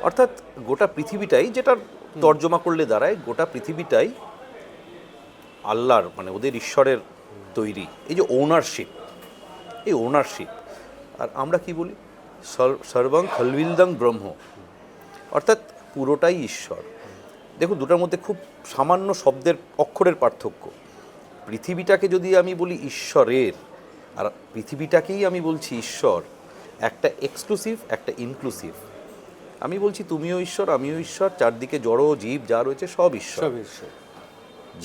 Speaker 1: অর্থাৎ গোটা পৃথিবীটাই, যেটার তর্জমা করলে দাঁড়ায় গোটা পৃথিবীটাই আল্লাহর, মানে ওদের ঈশ্বরের তৈরি। এই যে ওনারশিপ, আর আমরা কি বলি সর্বং খলবিলদং ব্রহ্ম, অর্থাৎ পুরোটাই ঈশ্বর। দেখুন, দুটার মধ্যে খুব সামান্য শব্দের অক্ষরের পার্থক্য। পৃথিবীটাকে যদি আমি বলি ঈশ্বরের, আর পৃথিবীটাকেই আমি বলছি ঈশ্বর, একটা এক্সক্লুসিভ একটা ইনক্লুসিভ। আমি বলছি তুমিও ঈশ্বর, আমিও ঈশ্বর, চারদিকে জড় জীব যা রয়েছে সব ঈশ্বর।
Speaker 2: সব ঈশ্বর।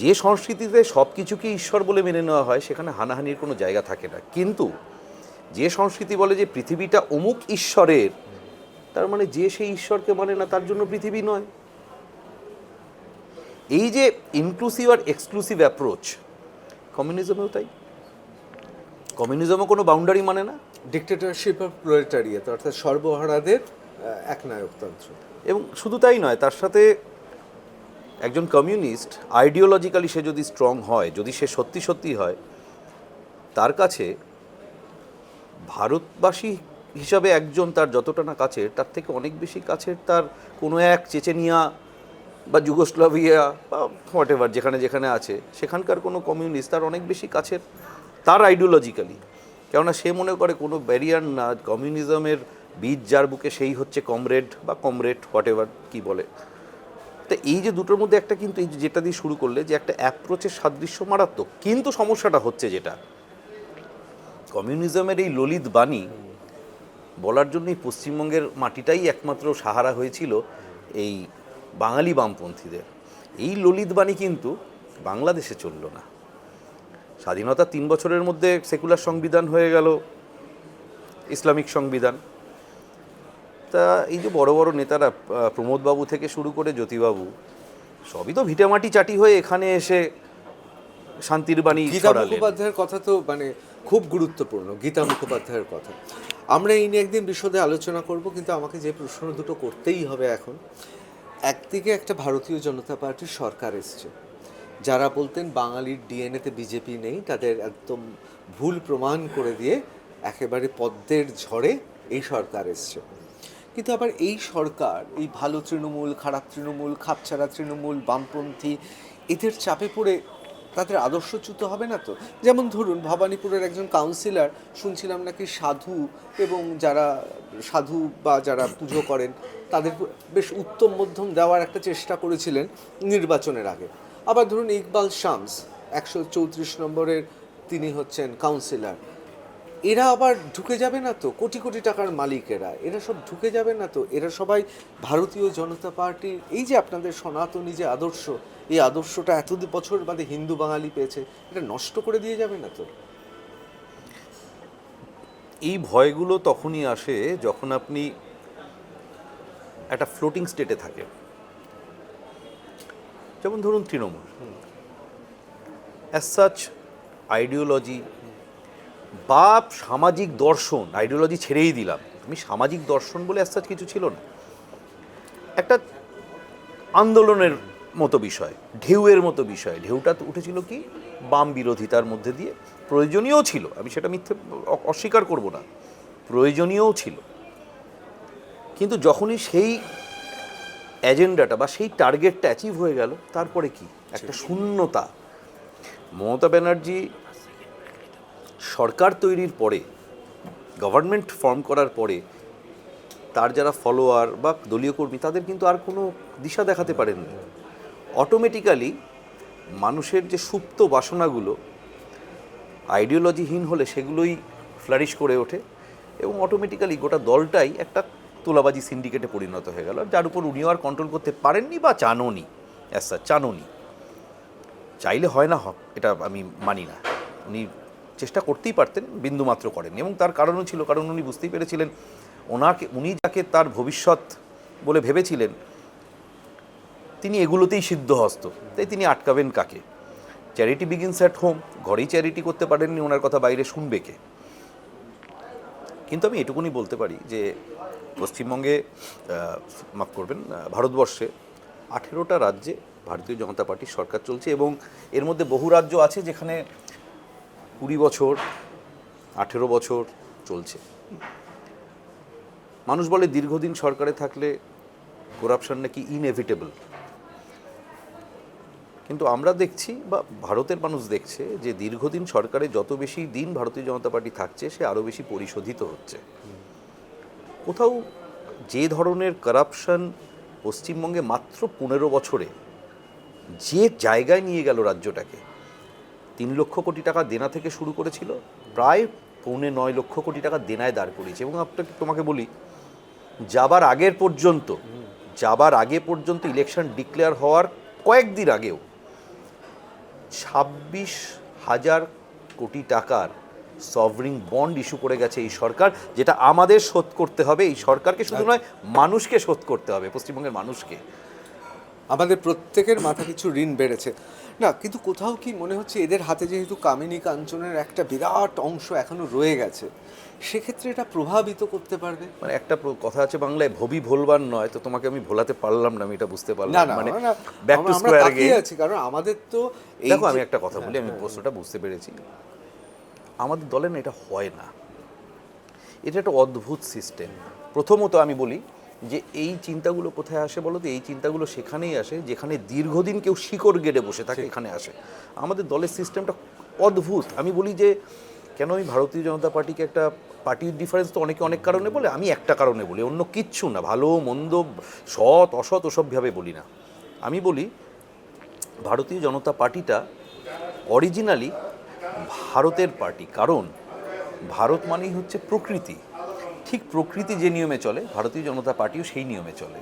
Speaker 1: যে সংস্কৃতিতে সব কিছুকে ঈশ্বর বলে মেনে নেওয়া হয় সেখানে হানাহানির কোনো জায়গা থাকে না। কিন্তু যে সংস্কৃতি বলে যে পৃথিবীটা অমুক ঈশ্বরের, তার মানে যে সেই ঈশ্বরকে মানে না তার জন্য পৃথিবী নয়। এই যে ইনক্লুসিভ আর এক্সক্লুসিভ অ্যাপ্রোচ, কমিউনিজমেও তাই। কমিউনিজমও কোনো বাউন্ডারি মানে না,
Speaker 2: ডিক্টেটরশিপ অফ প্রোলেটারিয়েট, অর্থাৎ সর্বহারাদের একনায়কতন্ত্র।
Speaker 1: এবং শুধু তাই নয়, তার সাথে একজন কমিউনিস্ট আইডিওলজিক্যালি সে যদি স্ট্রং হয়, যদি সে সত্যি সত্যি হয়, তার কাছে ভারতবাসী হিসাবে একজন তার যতটা না কাছের, তার থেকে অনেক বেশি কাছের তার কোনো এক চেচেনিয়া বা যুগোস্লাভিয়া বা হোয়াট এভার যেখানে যেখানে আছে সেখানকার কোনো কমিউনিস্ট তার অনেক বেশি কাছের তার আইডিওলজিক্যালি। কেননা সে মনে করে কোনো ব্যারিয়ার না, কমিউনিজমের বীজ যার বুকে সেই হচ্ছে কমরেড বা কমরেড হোয়াট এভার কী বলে। তো এই যে দুটোর মধ্যে একটা, কিন্তু এই যেটা দিয়ে শুরু করলে যে একটা অ্যাপ্রোচের সাদৃশ্য মারাত্মক। কিন্তু সমস্যাটা হচ্ছে যেটা, কমিউনিজমের এই ললিত বাণী বলার জন্যই পশ্চিমবঙ্গের মাটিটাই একমাত্র সাহারা হয়েছিল এই বাঙালি বামপন্থীদের। এই ললিত বাণী কিন্তু বাংলাদেশে চলল না। স্বাধীনতা 3 বছরের মধ্যে সেকুলার সংবিধান হয়ে গেল ইসলামিক সংবিধান। তা এই যে বড় বড় নেতারা প্রমোদবাবু থেকে শুরু করে জ্যোতিবাবু সবই তো ভিটামাটি চাটি হয়ে এখানে এসে শান্তির বাণী
Speaker 2: গীতা
Speaker 1: ছড়ালেন।
Speaker 2: মুখোপাধ্যায়ের কথা তো মানে খুব গুরুত্বপূর্ণ, গীতা মুখোপাধ্যায়ের কথা। আমরা এই নিয়ে একদিন বিশদে আলোচনা করব, কিন্তু আমাকে যে প্রশ্ন দুটো করতেই হবে এখন। একদিকে একটা ভারতীয় জনতা পার্টির সরকার এসছে, যারা বলতেন বাঙালির ডিএনএতে বিজেপি নেই, তাদের একদম ভুল প্রমাণ করে দিয়ে একেবারে পদ্মের ঝড়ে এই সরকার এসছে। কিন্তু আবার এই সরকার এই ভালো তৃণমূল, খারাপ তৃণমূল, খাপছাড়া তৃণমূল, বামপন্থী এদের চাপে পড়ে তাদের আদর্শচ্যুত হবে না তো? যেমন ধরুন ভবানীপুরের একজন কাউন্সিলর শুনছিলাম নাকি সাধু, এবং যারা সাধু বা যারা পুজো করেন তাদের বেশ উত্তম মধ্যম দেওয়ার একটা চেষ্টা করেছিলেন নির্বাচনের আগে। আবার ধরুন ইকবাল শামস 134 নম্বরের, তিনি হচ্ছেন কাউন্সিলর। এরা আবার ঢুকে যাবে না তো? কোটি কোটি টাকার মালিকেরা, এরা সব ঢুকে যাবে না তো? এরা সবাই ভারতীয় জনতা পার্টির এই যে আপনাদের সনাতনী যে আদর্শ, এই আদর্শটা এত বছর বাদে হিন্দু বাঙালি পেয়েছে, এটা নষ্ট করে দিয়ে যাবে না তো?
Speaker 1: এই ভয়গুলো তখনই আসে যখন আপনি একটা ফ্লোটিং স্টেটে থাকে। যেমন ধরুন তৃণমূল অ্যাজ সাচ আইডিওলজি বা সামাজিক দর্শন, আইডিওলজি ছেড়েই দিলাম, আমি সামাজিক দর্শন বলে অ্যাজ সাচ কিছু ছিল না। একটা আন্দোলনের মতো বিষয়, ঢেউয়ের মতো বিষয়। ঢেউটা উঠেছিল কি বাম বিরোধিতার মধ্যে দিয়ে, প্রয়োজনীয়ও ছিল, আমি সেটা মিথ্যে অস্বীকার করব না, প্রয়োজনীয়ও ছিল। কিন্তু যখনই সেই এজেন্ডাটা বা সেই টার্গেটটা অ্যাচিভ হয়ে গেল, তারপরে কি একটা শূন্যতা। মমতা ব্যানার্জি সরকার তৈরির পরে, গভর্নমেন্ট ফর্ম করার পরে তার যারা ফলোয়ার বা দলীয় কর্মী তাদের কিন্তু আর কোনো দিশা দেখাতে পারেননি। অটোমেটিক্যালি মানুষের যে সুপ্ত বাসনাগুলো আইডিওলজিহীন হলে সেগুলোই ফ্লারিশ করে ওঠে, এবং অটোমেটিক্যালি গোটা দলটাই একটা তোলাবাজি সিন্ডিকেটে পরিণত হয়ে গেল, যার উপর উনিও আর কন্ট্রোল করতে পারেননি বা চানওনি। চানওনি, চাইলে হয় না, এটা আমি মানি না। উনি চেষ্টা করতেই পারতেন, বিন্দুমাত্র করেননি, এবং তার কারণও ছিল, কারণ উনি বুঝতেই পেরেছিলেন উনি যাকে তার ভবিষ্যৎ বলে ভেবেছিলেন তিনি এগুলোতেই সিদ্ধহস্ত, তাই তিনি আটকাবেন কাকে? চ্যারিটি বিগিনস অ্যাট হোম, ঘরেই চ্যারিটি করতে পারেননি, ওনার কথা বাইরে শুনবে কে? কিন্তু আমি এটুকুনি বলতে পারি যে পশ্চিমবঙ্গে, মাফ করবেন, ভারতবর্ষে 18টা রাজ্যে ভারতীয় জনতা পার্টির সরকার চলছে, এবং এর মধ্যে বহু রাজ্য আছে যেখানে 20 বছর 18 বছর চলছে। মানুষ বলে দীর্ঘদিন সরকারে থাকলে করাপশন নাকি ইনএভিটেবল, কিন্তু আমরা দেখছি বা ভারতের মানুষ দেখছে যে দীর্ঘদিন সরকারে যত বেশি দিন ভারতীয় জনতা পার্টি থাকছে সে আরও বেশি পরিশোধিত হচ্ছে। কোথাও যে ধরনের কারাপশন পশ্চিমবঙ্গে মাত্র 15 বছরে যে জায়গায় নিয়ে গেল রাজ্যটাকে, 3 লক্ষ কোটি টাকা দেনা থেকে শুরু করেছিল, প্রায় 8.95 লক্ষ কোটি টাকা দেনায় দাঁড় করিয়েছে। এবং তোমাকে বলি, যাবার আগে পর্যন্ত ইলেকশন ডিক্লেয়ার হওয়ার কয়েকদিন আগেও 26,000 কোটি টাকার সভরিং বন্ড ইস্যু করে গেছে এই সরকার, যেটা আমাদের শোধ করতে হবে। এই সরকারকে শুধু নয়, মানুষকে শোধ করতে হবে, পশ্চিমবঙ্গের মানুষকে।
Speaker 2: আমাদের প্রত্যেকের মাথা কিছু ঋণ বেড়েছে না, কিন্তু কোথাও কি মনে হচ্ছে এদের হাতে যেহেতু কামিনী কাঞ্চনের একটা বিরাট অংশ এখনো রয়ে গেছে, সেক্ষেত্রে এটা প্রভাবিত করতে পারবে?
Speaker 1: মানে একটা কথা আছে বাংলায়, ভবি ভোলবার নয়, তো তোমাকে আমি ভোলাতে পারলাম না, আমি এটা বুঝতে
Speaker 2: না
Speaker 1: পারলাম।
Speaker 2: না
Speaker 1: মানে
Speaker 2: না,
Speaker 1: ব্যাক টু
Speaker 2: আমরা
Speaker 1: স্কোয়ার
Speaker 2: তাকিয়ে
Speaker 1: আগে
Speaker 2: আছি, কারণ আমাদের তো এই
Speaker 1: দেখো, আমি একটা কথা বলি, আমি প্রশ্নটা বুঝতে পেরেছি। আমাদের দলে না এটা হয় না, এটা একটা অদ্ভুত সিস্টেম। প্রথমত আমি বলি যে এই চিন্তাগুলো কোথায় আসে বলো তো? এই চিন্তাগুলো সেখানেই আসে যেখানে দীর্ঘদিন কেউ শিকড় গেড়ে বসে থাকে, এখানে আসে। আমাদের দলের সিস্টেমটা অদ্ভুত। আমি বলি যে কেন আমি ভারতীয় জনতা পার্টিকে একটা পার্টির ডিফারেন্স তো অনেকে অনেক কারণে বলে, আমি একটা কারণে বলি, অন্য কিচ্ছু না। ভালো মন্দ, সৎ অসৎ ওসবভাবে বলি না। আমি বলি ভারতীয় জনতা পার্টিটা অরিজিনালি ভারতের পার্টি। কারণ ভারত মানেই হচ্ছে প্রকৃতি। ঠিক প্রকৃতি যে নিয়মে চলে, ভারতীয় জনতা পার্টিও সেই নিয়মে চলে।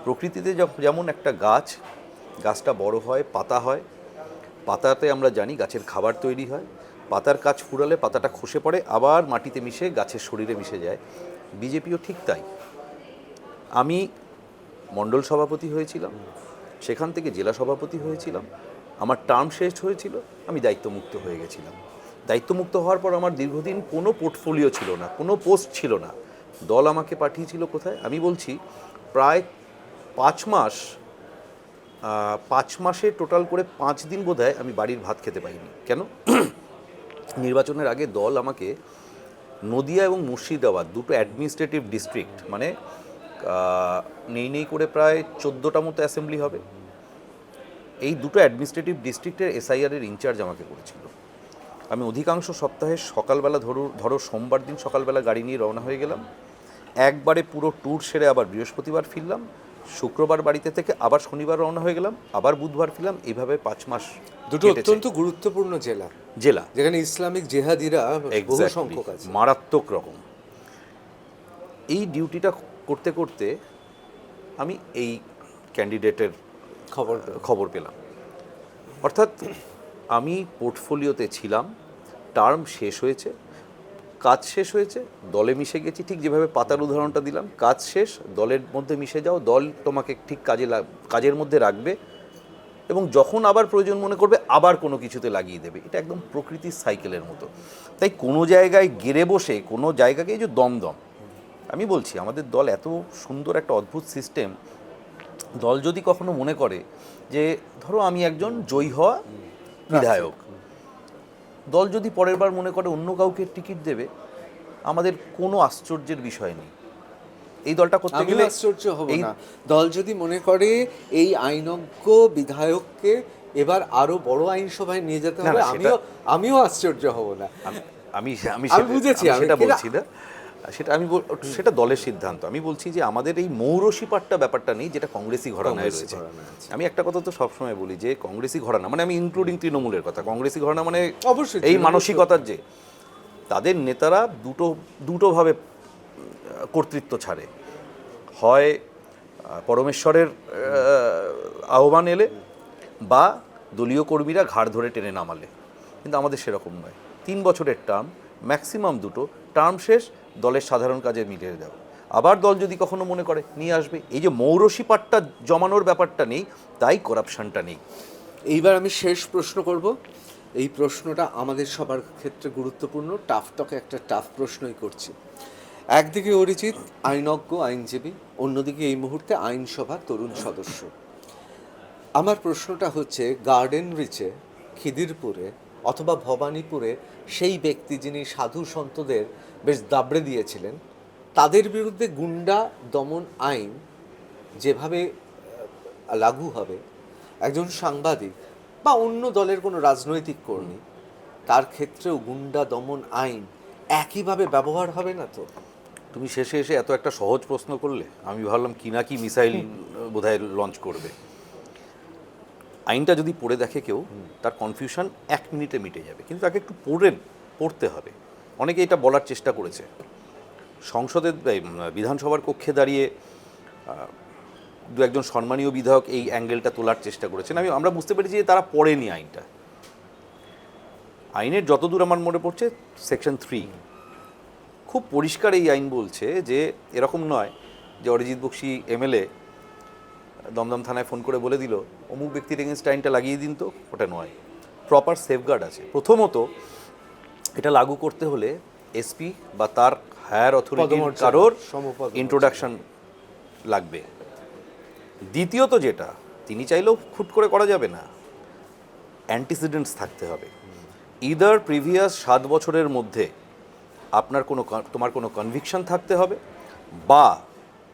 Speaker 1: প্রকৃতিতে যেমন একটা গাছটা বড় হয়, পাতা হয়, পাতাতে আমরা জানি গাছের খাবার তৈরি হয়, পাতার কাজ ফুরালে পাতাটা খসে পড়ে, আবার মাটিতে মিশে গাছের শরীরে মিশে যায়। বিজেপিও ঠিক তাই। আমি মণ্ডল সভাপতি হয়েছিলাম, সেখান থেকে জেলা সভাপতি হয়েছিলাম, আমার টার্ম শেষ হয়েছিল, আমি দায়িত্বমুক্ত হয়ে গেছিলাম। দায়িত্বমুক্ত হওয়ার পর আমার দীর্ঘদিন কোনো পোর্টফোলিও ছিল না, কোনো পোস্ট ছিল না। দল আমাকে পাঠিয়েছিল কোথায়? আমি বলছি প্রায় 5 মাসে টোটাল করে 5 দিন বোধহয় আমি বাড়ির ভাত খেতে পাইনি। কেন? নির্বাচনের আগে দল আমাকে নদিয়া এবং মুর্শিদাবাদ, দুটো অ্যাডমিনিস্ট্রেটিভ ডিস্ট্রিক্ট, মানে নেই করে প্রায় 14টা মতো অ্যাসেম্বলি হবে, এই দুটো অ্যাডমিনিস্ট্রেটিভ ডিস্ট্রিক্টের এসআইআরের ইনচার্জ আমাকে করেছিল। আমি অধিকাংশ সপ্তাহে সকালবেলা ধরো সোমবার দিন সকালবেলা গাড়ি নিয়ে রওনা হয়ে গেলাম, একবারে পুরো ট্যুর সেরে আবার বৃহস্পতিবার ফিরলাম, শুক্রবার বাড়িতে থেকে আবার শনিবার রওনা হয়ে গেলাম, আবার বুধবার ফিরলাম। এইভাবে 5 মাস।
Speaker 2: দুটো অত্যন্ত গুরুত্বপূর্ণ জেলা, যেখানে ইসলামিক জেহাদিরা বহু সংখ্যক আছে,
Speaker 1: মারাত্মক রকম। এই ডিউটিটা করতে করতে আমি এই ক্যান্ডিডেটের খবর পেলাম। অর্থাৎ আমি পোর্টফোলিওতে ছিলাম, টার্ম শেষ হয়েছে, কাজ শেষ হয়েছে, দলে মিশে গেছি। ঠিক যেভাবে পাতার উদাহরণটা দিলাম, কাজ শেষ, দলের মধ্যে মিশে যাও, দল তোমাকে ঠিক কাজের মধ্যে রাখবে এবং যখন আবার প্রয়োজন মনে করবে আবার কোনো কিছুতে লাগিয়ে দেবে। এটা একদম প্রকৃতির সাইকেলের মতো। তাই কোনো জায়গায় গেড়ে বসে কোনো জায়গাকে, এই যে দমদম, আমি বলছি আমাদের দল এত সুন্দর একটা অদ্ভুত সিস্টেম। দল যদি কখনো মনে করে যে ধরো আমি একজন জয়ী হওয়া বিধায়ক, দল যদি পরের বার মনে করে অন্য কাউকে টিকিট দেবে, আমাদের কোনো আশ্চর্যের বিষয় নেই। এই দলটা করতে গেলে
Speaker 2: আশ্চর্য হব না। দল যদি মনে করে এই আইনজ্ঞ বিধায়ককে এবার আরো বড় আইনসভায় নিয়ে যেতে হবে, আমিও আশ্চর্য হব না।
Speaker 1: আমি
Speaker 2: বুঝেছি,
Speaker 1: সেটা বলছি না, সেটা দলের সিদ্ধান্ত। আমি বলছি যে আমাদের এই মৌরসিপাট্টা ব্যাপারটা নেই, যেটা কংগ্রেসি ঘরানায় রয়েছে। আমি একটা কথা তো সবসময় বলি যে কংগ্রেসি ঘরানা মানে, আমি ইনক্লুডিং তৃণমূলের কথা, কংগ্রেসি ঘরানা মানে
Speaker 2: অবশ্যই
Speaker 1: এই মানসিকতার যে তাদের নেতারা দুটোভাবে কর্তৃত্ব ছাড়ে, হয় পরমেশ্বরের আহ্বান এলে বা দলীয় কর্মীরা ঘাড় ধরে টেনে নামালে। কিন্তু আমাদের সেরকম নয়। 3 বছরের টার্ম, ম্যাক্সিমাম 2 টার্ম শেষ, দলের সাধারণ কাজে মিলিয়ে দাও, আবার দল যদি কখনো মনে করে নিয়ে আসবে। এই যে মৌরসিপাট্টা জমানোর ব্যাপারটা নেই, তাই করাপশনটা নেই।
Speaker 2: এইবার আমি শেষ প্রশ্ন করব। এই প্রশ্নটা আমাদের সবার ক্ষেত্রে গুরুত্বপূর্ণ, টাফটকে একটা টাফ প্রশ্নই করছি। একদিকে অরিজিৎ আইনজ্ঞ আইনজীবী, অন্যদিকে এই মুহূর্তে আইনসভা তরুণ সদস্য। আমার প্রশ্নটা হচ্ছে, গার্ডেন রিচে, খিদিরপুরে অথবা ভবানীপুরে সেই ব্যক্তি যিনি সাধু সন্তদের বেশ দাবড়ে দিয়েছিলেন, তাদের বিরুদ্ধে গুন্ডা দমন আইন যেভাবে লাগু হবে, একজন সাংবাদিক বা অন্য দলের কোনো রাজনৈতিক কর্মী, তার ক্ষেত্রেও গুন্ডা দমন আইন একইভাবে ব্যবহার হবে না তো?
Speaker 1: তুমি শেষে এসে এত একটা সহজ প্রশ্ন করলে, আমি ভাবলাম কি না কি মিসাইল বোধহয় লঞ্চ করবে। আইনটা যদি পড়ে দেখে কেউ, তার কনফিউশন 1 মিনিটে মিটে যাবে, কিন্তু তাকে একটু পড়তে হবে। অনেকে এটা বলার চেষ্টা করেছে, সংসদের বিধানসভার কক্ষে দাঁড়িয়ে দু একজন সম্মানীয় বিধায়ক এই অ্যাঙ্গেলটা তোলার চেষ্টা করেছেন। আমরা বুঝতে পেরেছি যে তারা পড়েনি আইনটা। আইনের যতদূর আমার মনে পড়ছে, সেকশন 3 খুব পরিষ্কার এই আইন বলছে যে এরকম নয় যে অরিজিৎ বক্সি এমএলএ দমদম থানায় ফোন করে বলে দিল অমুক ব্যক্তির এগেনস্ট আইনটা লাগিয়ে দিন, তো ওটা নয়। প্রপার সেফগার্ড আছে। প্রথমত, এটা লাগু করতে হলে এসপি বা তার হায়ার অথরিটির কারোর ইন্ট্রোডাকশন লাগবে। দ্বিতীয়ত, যেটা তিনি চাইলেও খুট করে করা যাবে না, অ্যান্টিসিডেন্টস থাকতে হবে। ইদার প্রিভিয়াস 7 বছরের মধ্যে তোমার কোনো কনভিকশন থাকতে হবে, বা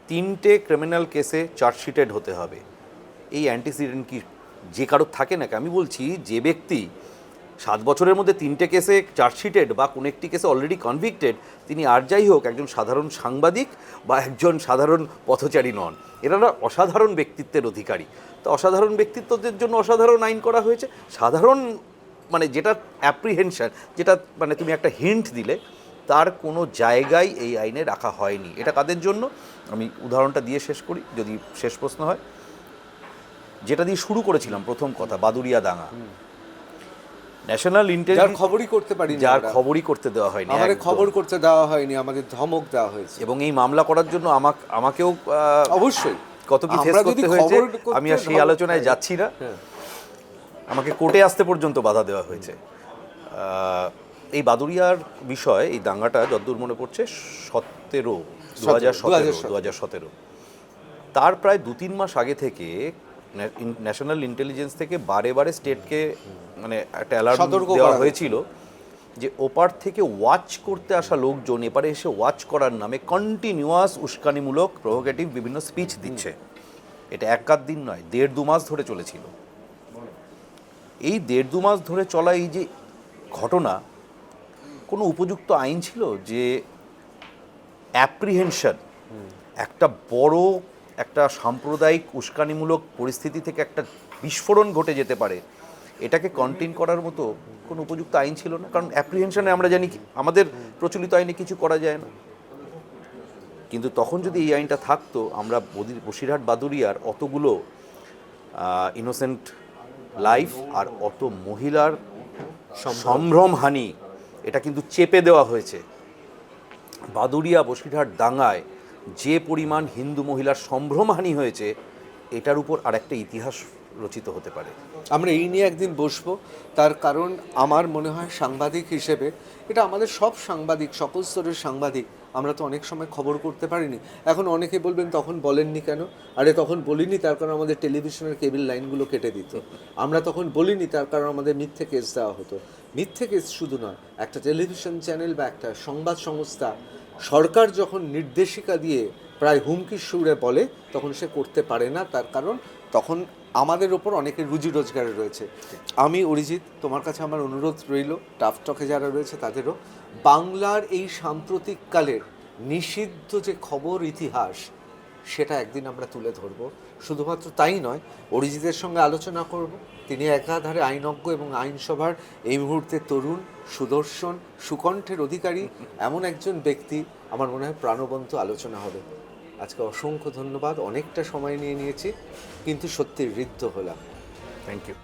Speaker 1: 3টে ক্রিমিনাল কেসে চার্জশিটেড হতে হবে। এই অ্যান্টিসিডেন্ট কি যে কারোর থাকে নাকি? আমি বলছি, যে ব্যক্তি 7 বছরের মধ্যে 3টে কেসে চার্জশিটেড বা কোনো একটি কেসে অলরেডি কনভিক্টেড, তিনি আর যাই হোক একজন সাধারণ সাংবাদিক বা একজন সাধারণ পথচারী নন। এনারা অসাধারণ ব্যক্তিত্বের অধিকারী। তো অসাধারণ ব্যক্তিত্বদের জন্য অসাধারণ আইন করা হয়েছে। সাধারণ মানে যেটা অ্যাপ্রিহেনশন, যেটা মানে তুমি একটা হিন্ট দিলে, তার কোনো জায়গায় এই আইনে রাখা হয়নি। এটা কাদের জন্য? আমি উদাহরণটা দিয়ে শেষ করি, যদি শেষ প্রশ্ন হয়। যেটা দিয়ে শুরু করেছিলাম প্রথম কথা, বাদুড়িয়া দাঙ্গা। ন্যাশনাল ইন্টেলিজেন্স
Speaker 2: খবরই করতে পারি,
Speaker 1: যার খবরই করতে দেওয়া হয়নি,
Speaker 2: আমাদের খবর করতে দেওয়া হয়নি, আমাদের ধমক দেওয়া হয়েছে।
Speaker 1: এবং এই মামলা করার জন্য আমাকেও
Speaker 2: অবশ্যই
Speaker 1: কত কি ফেস করতে হয়েছে, আমি আর সেই আলোচনায় যাচ্ছি না। আমাকে কোর্টে আসতে পর্যন্ত বাধা দেওয়া হয়েছে। এই বাদুড়িয়ার বিষয়, এই দাঙ্গাটা যতদূর মনে পড়ছে 2017, তার প্রায় 2-3 মাস আগে থেকে ন্যাশনাল ইন্টেলিজেন্স থেকে বারে বারে স্টেটকে মানে একটা অ্যালার্ট দেওয়া হয়েছিল যে ওপার থেকে ওয়াচ করতে আসা লোকজন এপারে এসে ওয়াচ করার নামে কন্টিনিউয়াস উস্কানিমূলক প্রভোকেটিভ বিভিন্ন স্পিচ দিচ্ছে। এটা 1-2 দিন নয়, 1.5-2 মাস ধরে চলেছিল। এই 1.5-2 মাস ধরে চলা এই যে ঘটনা, কোনো উপযুক্ত আইন ছিল যে অ্যাপ্রিহেনশন, একটা বড় একটা সাম্প্রদায়িক উস্কানিমূলক পরিস্থিতি থেকে একটা বিস্ফোরণ ঘটে যেতে পারে, এটাকে কন্টেইন করার মতো কোনো উপযুক্ত আইন ছিল না। কারণ অ্যাপ্রিহেনশনে আমরা জানি আমাদের প্রচলিত আইনে কিছু করা যায় না। কিন্তু তখন যদি এই আইনটা থাকতো, আমরা বসিরহাট বাদুড়িয়ার অতগুলো ইনোসেন্ট লাইফ আর অত মহিলার সম্ভ্রমহানি, এটা কিন্তু চেপে দেওয়া হয়েছে। বাদুড়িয়া বসিরহাট দাঙ্গায় যে পরিমাণ হিন্দু মহিলার সম্ভ্রমহানি হয়েছে, এটার উপর আরেকটা ইতিহাস রচিত হতে পারে।
Speaker 2: আমরা এই নিয়ে একদিন বসবো। তার কারণ আমার মনে হয় সাংবাদিক হিসেবে, এটা আমাদের সব সাংবাদিক, সকল স্তরের সাংবাদিক, আমরা তো অনেক সময় খবর করতে পারিনি। এখন অনেকে বলবেন তখন বলেননি কেন? আরে তখন বলিনি তার কারণ আমাদের টেলিভিশনের কেবল লাইনগুলো কেটে দিত। আমরা তখন বলিনি তার কারণ আমাদের মিথ্যে কেস দেওয়া হতো। মিথ্যে কেস শুধু নয়, একটা টেলিভিশন চ্যানেল বা একটা সংবাদ সংস্থা সরকার যখন নির্দেশিকা দিয়ে প্রায় হুমকির সুরে বলে, তখন সে করতে পারে না। তার কারণ তখন আমাদের ওপর অনেকের রুজি রোজগারে রয়েছে। আমি অরিজিৎ, তোমার কাছে আমার অনুরোধ রইল, টাফ টকে যারা রয়েছে তাদেরও, বাংলার এই সাম্প্রতিককালের নিষিদ্ধ যে খবর ইতিহাস, সেটা একদিন আমরা তুলে ধরবো। শুধুমাত্র তাই নয়, অরিজিতের সঙ্গে আলোচনা করব। তিনি একাধারে আইনজ্ঞ এবং আইনসভার এই মুহূর্তে তরুণ, সুদর্শন, সুকণ্ঠের অধিকারী এমন একজন ব্যক্তি। আমার মনে হয় প্রাণবন্ত আলোচনা হবে। আজকে অসংখ্য ধন্যবাদ, অনেকটা সময় নিয়েছি, কিন্তু সত্যি ঋদ্ধ হলাম।
Speaker 1: Thank you.